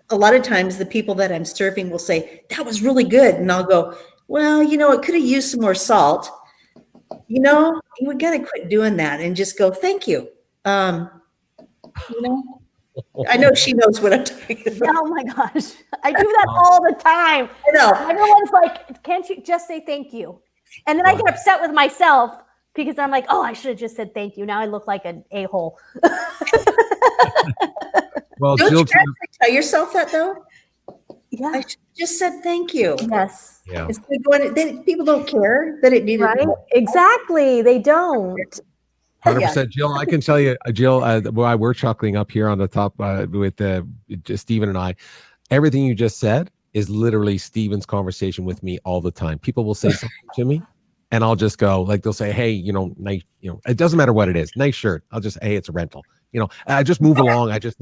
a lot of times the people that I'm serving will say, that was really good. And I'll go, well, it could have used some more salt. We got to quit doing that and just go, thank you. I know she knows what I'm talking about. Oh my gosh. I do that all the time. I know. Everyone's like, can't you just say thank you? And then I get upset with myself because I'm like, oh, I should have just said thank you. Now I look like an a-hole. Well, Don't Jill, you actually tell yourself that though? Yeah. I just said thank you. Yes. yeah. Instead of going, people don't care that it needed. Right? Exactly. They don't. 100%. Jill, I can tell you, Jill, why we're chuckling up here on the top with just Stephen and I, everything you just said is literally Stephen's conversation with me all the time. People will say something to me and I'll just go, like, they'll say, hey, nice, it doesn't matter what it is. Nice shirt. I'll just, hey, it's a rental. I just move along. I just,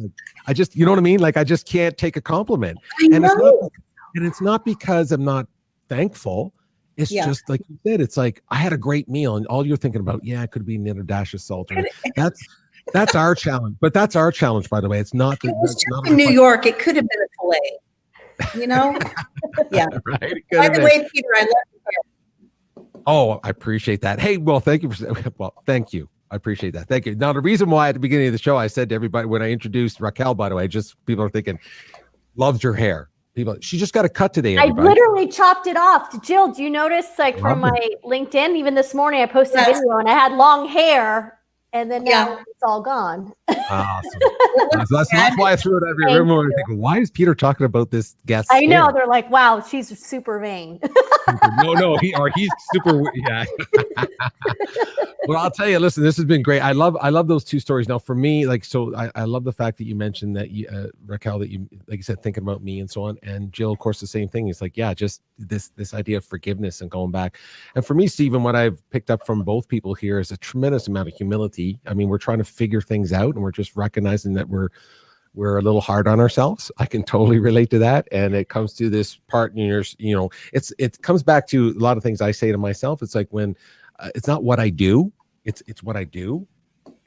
you know what I mean? Like, I just can't take a compliment. It's not because I'm not thankful. It's just like you said, it's like I had a great meal and all you're thinking about, it could be another dash of salt. That's our challenge. But that's our challenge, by the way. It's not in New York, it could have been a filet. Yeah. Right. By the way, Peter, I love you. Oh, I appreciate that. Hey, well, thank you thank you. I appreciate that. Thank you. Now, the reason why at the beginning of the show, I said to everybody when I introduced Raquel, by the way, just people are thinking, loved your hair. She just got a cut today. Everybody. I literally chopped it off. Jill, do you notice from my LinkedIn, even this morning, I posted a video and I had long hair and then now it's all gone. Awesome. So that's why I threw it out of your room. We're thinking, why is Peter talking about this guest? I know. They're like, wow, she's super vain. No, he's super. Yeah. Well, I'll tell you, listen, this has been great. I love those two stories. Now, for me, I love the fact that you mentioned that Raquel, that you, like you said, thinking about me and so on. And Jill, of course, the same thing. It's like, just this idea of forgiveness and going back. And for me, Stephen, what I've picked up from both people here is a tremendous amount of humility. I mean, we're trying to figure things out and we're just recognizing that we're a little hard on ourselves. I can totally relate to that. And it comes to this part, it comes back to a lot of things I say to myself. It's like when it's not what I do, it's what I do.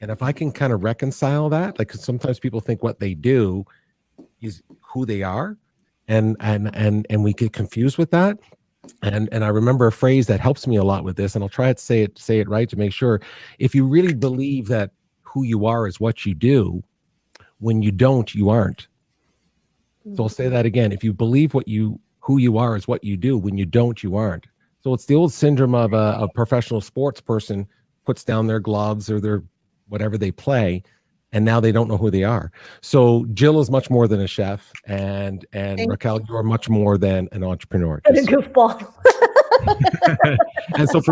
And if I can kind of reconcile that, like, 'cause sometimes people think what they do is who they are. And we get confused with that. And I remember a phrase that helps me a lot with this, and I'll try to say it right to make sure. If you really believe that who you are is what you do, when you don't, you aren't. So I'll say that again. If you believe who you are is what you do, when you don't, you aren't. So it's the old syndrome of a professional sports person puts down their gloves or their whatever they play, and now they don't know who they are. So Jill is much more than a chef, and Raquel, you are much more than an entrepreneur. And a goofball. And so for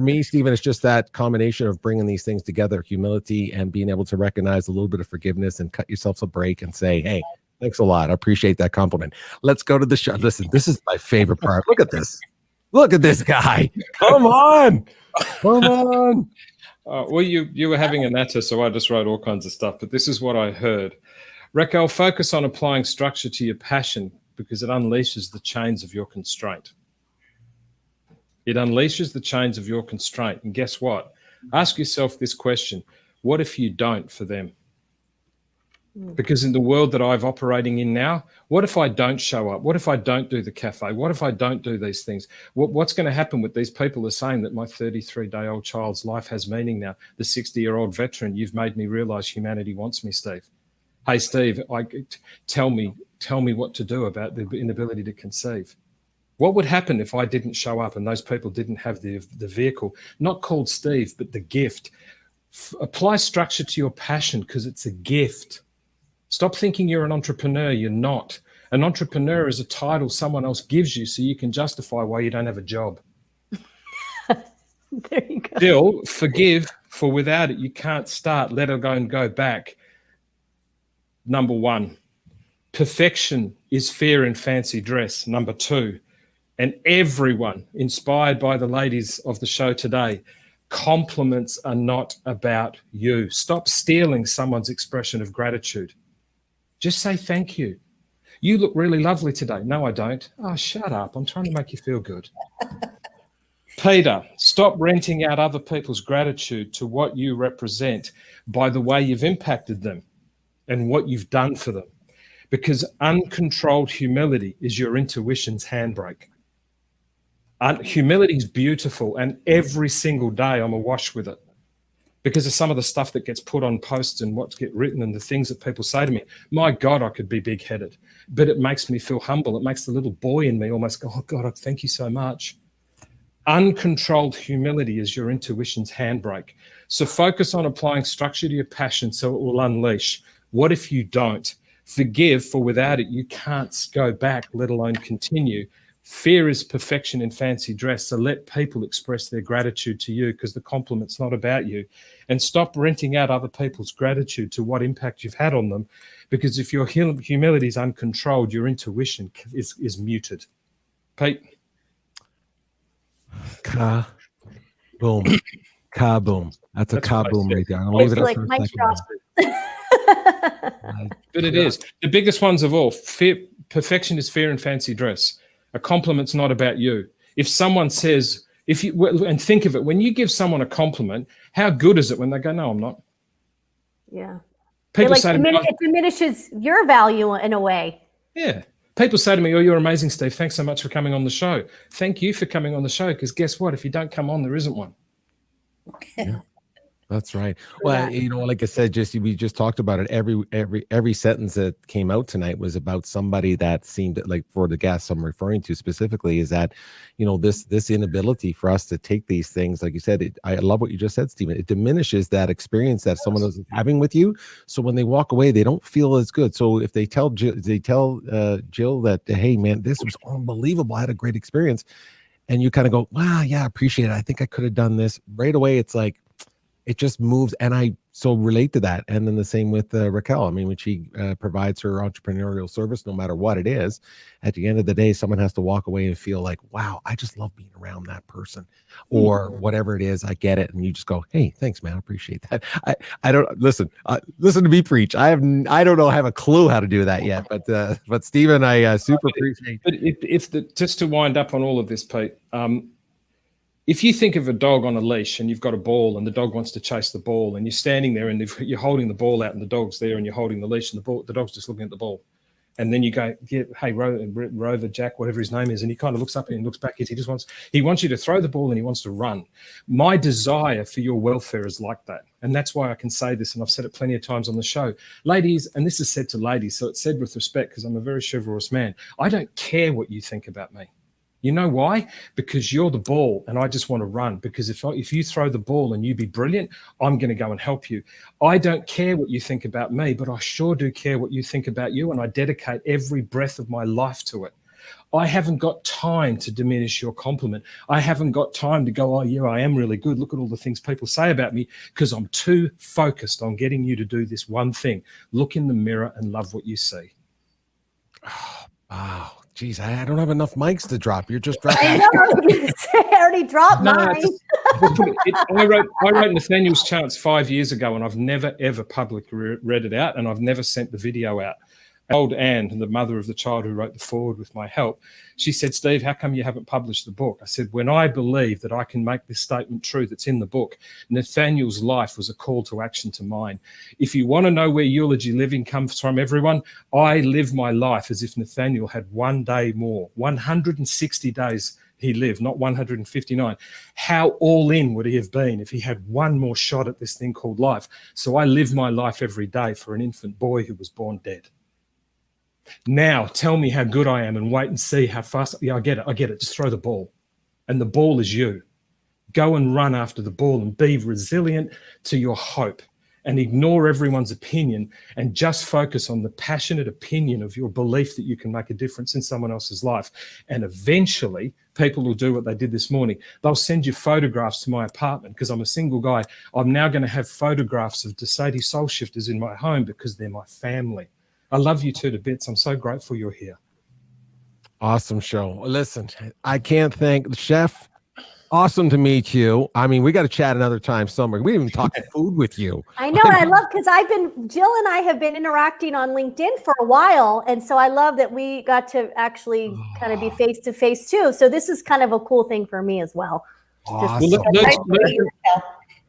me, Stephen, it's just that combination of bringing these things together, humility and being able to recognize a little bit of forgiveness and cut yourself a break and say, hey, thanks a lot. I appreciate that compliment. Let's go to the show. Listen, this is my favorite part. Look at this. Look at this guy. Come on. Well, you were having a natter, so I just wrote all kinds of stuff, but this is what I heard. Raquel, focus on applying structure to your passion because it unleashes the chains of your constraint. It unleashes the chains of your constraint. And guess what? Ask yourself this question. What if you don't for them? Because in the world that I'm operating in now, what if I don't show up? What if I don't do the cafe? What if I don't do these things? What's going to happen with these people are saying that my 33-day-old child's life has meaning now? The 60-year-old veteran, you've made me realize humanity wants me, Steve. Hey, Steve, tell me what to do about the inability to conceive. What would happen if I didn't show up and those people didn't have the vehicle, not called Steve, but the gift? Apply structure to your passion because it's a gift. Stop thinking you're an entrepreneur. You're not. An entrepreneur is a title someone else gives you so you can justify why you don't have a job. There you go. Still, forgive, for without it, you can't start. Let it go and go back. Number one, perfection is fear in fancy dress. Number two, and everyone inspired by the ladies of the show today, compliments are not about you. Stop stealing someone's expression of gratitude. Just say thank you. You look really lovely today. No, I don't. Oh, shut up. I'm trying to make you feel good. Peter, stop renting out other people's gratitude to what you represent by the way you've impacted them and what you've done for them. Because uncontrolled humility is your intuition's handbrake. Humility is beautiful, and every single day I'm awash with it because of some of the stuff that gets put on posts and what's get written and the things that people say to me. My God, I could be big-headed, but it makes me feel humble. It makes the little boy in me almost go, oh God, thank you so much. Uncontrolled humility is your intuition's handbrake. So focus on applying structure to your passion so it will unleash. What if you don't? Forgive, for without it, you can't go back, let alone continue. Fear is perfection in fancy dress. So let people express their gratitude to you, because the compliment's not about you. And stop renting out other people's gratitude to what impact you've had on them. Because if your humility is uncontrolled, your intuition is muted. Pete? Boom. Kaboom. That's a kaboom right there. I'll leave it up for a second. But it is. The biggest ones of all. Perfection is fear and fancy dress. A compliment's not about you. If someone says, and think of it, when you give someone a compliment, how good is it when they go, no, I'm not? Yeah. People like, say to me, it diminishes your value in a way. Yeah. People say to me, oh, you're amazing, Steve. Thanks so much for coming on the show. Thank you for coming on the show, because guess what? If you don't come on, there isn't one. Yeah. That's right. Well, you know, like I said, we just talked about it. Every sentence that came out tonight was about somebody that seemed like, for the guests I'm referring to specifically, is that, you know, this inability for us to take these things, like you said, I love what you just said, Stephen. It diminishes that experience that someone is having with you. So when they walk away, they don't feel as good. So if they tell Jill that, hey man, this was unbelievable, I had a great experience, and you kind of go, wow, yeah, I appreciate it. I think I could have done this right away. It's like, it just moves, and I so relate to that. And then the same with Raquel. I mean, when she provides her entrepreneurial service, no matter what it is, at the end of the day, someone has to walk away and feel like, wow, I just love being around that person, or whatever it is. I get it, and you just go, hey, thanks, man, I appreciate that. I don't listen to me preach. I don't know, I have a clue how to do that yet, but Stephen, I super appreciate. But just to wind up on all of this, Pete. If you think of a dog on a leash and you've got a ball and the dog wants to chase the ball, and you're standing there and you're holding the ball out and the dog's there and you're holding the leash and the dog's just looking at the ball. And then you go, yeah, hey, Rover, Jack, whatever his name is. And he kind of looks up and looks back. He wants you to throw the ball and he wants to run. My desire for your welfare is like that. And that's why I can say this, and I've said it plenty of times on the show. Ladies, and this is said to ladies, so it's said with respect, because I'm a very chivalrous man. I don't care what you think about me. You know why? Because you're the ball and I just want to run. Because if you throw the ball and you be brilliant, I'm going to go and help you. I don't care what you think about me, but I sure do care what you think about you, and I dedicate every breath of my life to it. I haven't got time to diminish your compliment. I haven't got time to go, oh, yeah, I am really good. Look at all the things people say about me, because I'm too focused on getting you to do this one thing. Look in the mirror and love what you see. Oh, wow. Geez, I don't have enough mics to drop. You're just dropping. I know. I was going to say, I already dropped mine. I wrote Nathaniel's charts 5 years ago, and I've never, ever publicly read it out, and I've never sent the video out. Old Anne, the mother of the child who wrote the foreword with my help, she said, Steve, how come you haven't published the book? I said, when I believe that I can make this statement true that's in the book, Nathaniel's life was a call to action to mine. If you want to know where eulogy living comes from, everyone, I live my life as if Nathaniel had 1 day more, 160 days he lived, not 159. How all in would he have been if he had one more shot at this thing called life? So I live my life every day for an infant boy who was born dead. Now tell me how good I am and wait and see how fast. Yeah, I get it. Just throw the ball. And the ball is you. Go and run after the ball and be resilient to your hope, and ignore everyone's opinion and just focus on the passionate opinion of your belief that you can make a difference in someone else's life. And eventually people will do what they did this morning. They'll send you photographs to my apartment, because I'm a single guy. I'm now going to have photographs of Sede soul shifters in my home, because they're my family. I love you two to bits. I'm so grateful you're here. Awesome show. Listen, I can't thank the chef. Awesome to meet you. I mean, we got to chat another time somewhere. We didn't even talk food with you. I know. And I love, because Jill and I have been interacting on LinkedIn for a while. And so I love that we got to actually kind of be face to face too. So this is kind of a cool thing for me as well. Awesome.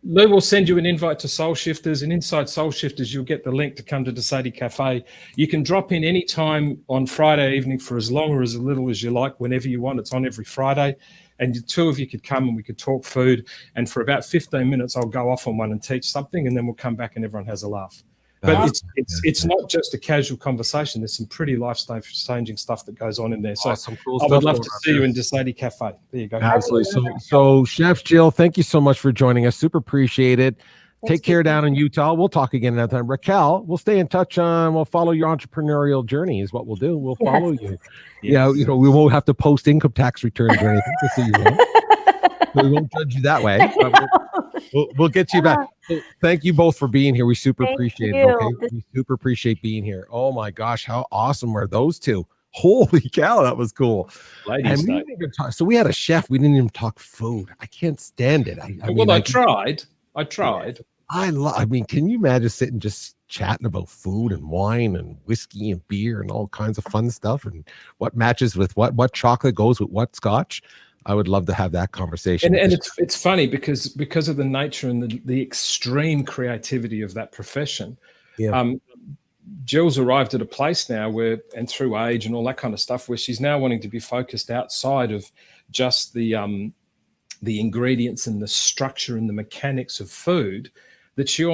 Lou will send you an invite to Soul Shifters, and inside Soul Shifters, you'll get the link to come to Sede Cafe. You can drop in any time on Friday evening for as long or as little as you like, whenever you want. It's on every Friday. And the two of you could come and we could talk food. And for about 15 minutes, I'll go off on one and teach something, and then we'll come back and everyone has a laugh. But it's not just a casual conversation. There's some pretty life-changing stuff that goes on in there. So cool I would love to see you in Sede Cafe. There you go. Absolutely. So Chef Jill, thank you so much for joining us. Super appreciate it. Take care down in Utah. We'll talk again another time. Raquel, we'll stay in touch on. We'll follow your entrepreneurial journey. Is what we'll do. We'll follow you. Yes. Yeah, we won't have to post income tax returns or anything. Just so you know. We won't judge you that way. We'll get you back. So thank you both for being here. We super appreciate it. Okay, we super appreciate being here. Oh my gosh, how awesome were those two? Holy cow, that was cool. Ladies' night. So we had a chef. We didn't even talk food. I can't stand it. I tried. I mean, can you imagine sitting just chatting about food and wine and whiskey and beer and all kinds of fun stuff and what matches with what chocolate goes with what scotch? I would love to have that conversation. And it's funny because of the nature and the extreme creativity of that profession. Yeah. Jill's arrived at a place now where, and through age and all that kind of stuff, where she's now wanting to be focused outside of just the ingredients and the structure and the mechanics of food, that she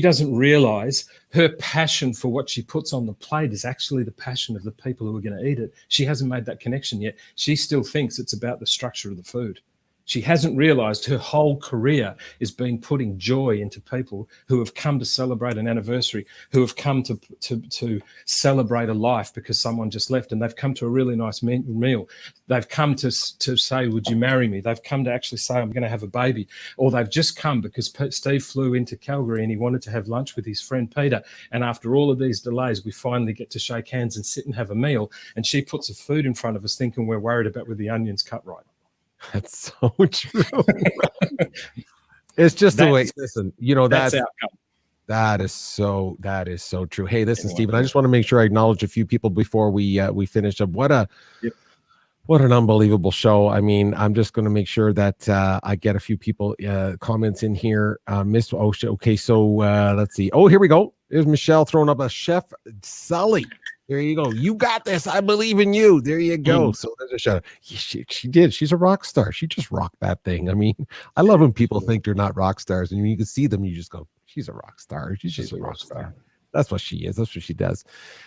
doesn't realize her passion for what she puts on the plate is actually the passion of the people who are going to eat it. She hasn't made that connection yet. She still thinks it's about the structure of the food. She hasn't realized her whole career is been putting joy into people who have come to celebrate an anniversary, who have come to celebrate a life because someone just left, and they've come to a really nice meal. They've come to say, would you marry me? They've come to actually say, I'm going to have a baby. Or they've just come because Steve flew into Calgary and he wanted to have lunch with his friend Peter. And after all of these delays, we finally get to shake hands and sit and have a meal. And she puts the food in front of us thinking we're worried about whether the onion's cut right. That's so true. It's just the way. Listen, that's outcome. That is so true. Hey, listen, Stephen, I just want to make sure I acknowledge a few people before we finish up. What an unbelievable show. I mean, I'm just going to make sure that I get a few people comments in here. Okay, so let's see. Oh, here we go. There's Michelle throwing up a Chef Sully. There you go. You got this. I believe in you. There you go. So there's a shout out. She did. She's a rock star. She just rocked that thing. I mean, I love when people think they're not rock stars, and when you can see them, you just go, she's a rock star. She's just a rock star. That's what she is. That's what she does.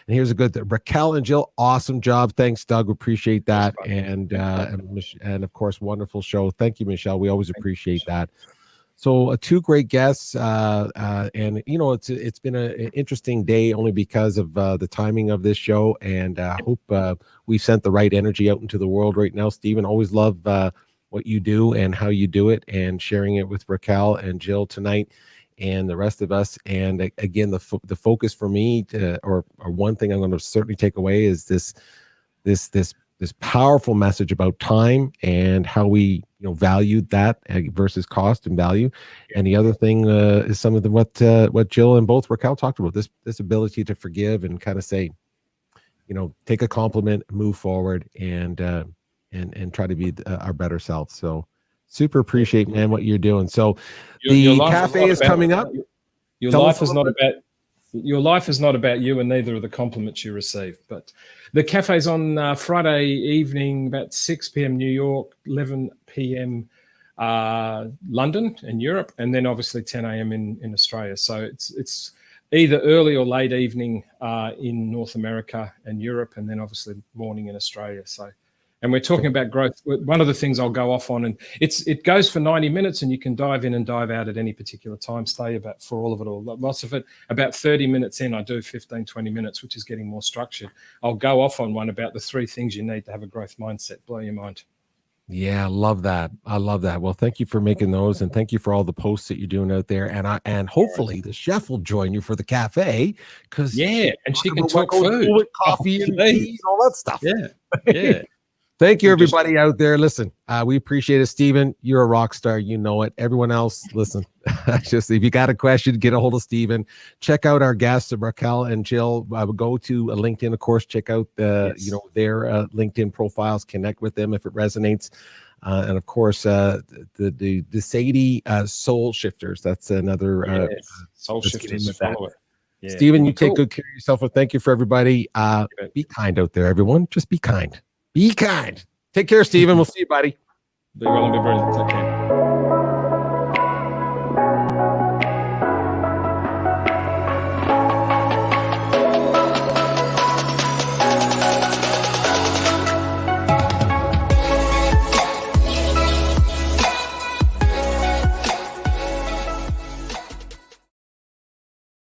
And here's a good Raquel and Jill. Awesome job. Thanks, Doug. Appreciate that. And of course, wonderful show. Thank you, Michelle. We always appreciate that. So two great guests, and it's been an interesting day only because of the timing of this show, and I hope we've sent the right energy out into the world right now. Stephen, always love what you do and how you do it, and sharing it with Raquel and Jill tonight and the rest of us. And again, the focus for me, or one thing I'm going to certainly take away, is this powerful message about time and how we value that versus cost and value. And the other thing is some of what Jill and both Raquel talked about, this ability to forgive and kind of say, take a compliment, move forward, and try to be our better self. So super appreciate, man, what you're doing. So the cafe is coming up. Your life is not about you, and neither are the compliments you receive. But the cafe's on Friday evening, about 6 p.m. New York, 11 p.m. London and Europe, and then obviously 10 a.m. in Australia. So it's either early or late evening in North America and Europe, and then obviously morning in Australia. So. And we're talking about growth. One of the things I'll go off on, and it goes for 90 minutes, and you can dive in and dive out at any particular time. Stay for all of it, or lots of it. About 30 minutes in, I do 15, 20 minutes, which is getting more structured. I'll go off on one about the 3 things you need to have a growth mindset. Blow your mind. Yeah, I love that. Well, thank you for making those, and thank you for all the posts that you're doing out there. And hopefully the chef will join you for the cafe, because and she can talk food, coffee, and tea, and all that stuff. Yeah. Thank you, everybody out there. Listen, we appreciate it. Stephen, you're a rock star. You know it. Everyone else, listen, just if you got a question, get a hold of Stephen. Check out our guests, Raquel and Jill. Go to LinkedIn, of course. Check out their LinkedIn profiles. Connect with them if it resonates. And of course, the Sede Soul Shifters. That's another Soul Shifters. Follow it. Yeah. Stephen, you take good care of yourself. And thank you for everybody. Be kind out there, everyone. Just be kind. Be kind. Take care, Stephen. We'll see you, buddy. Be well and be brave. Take care.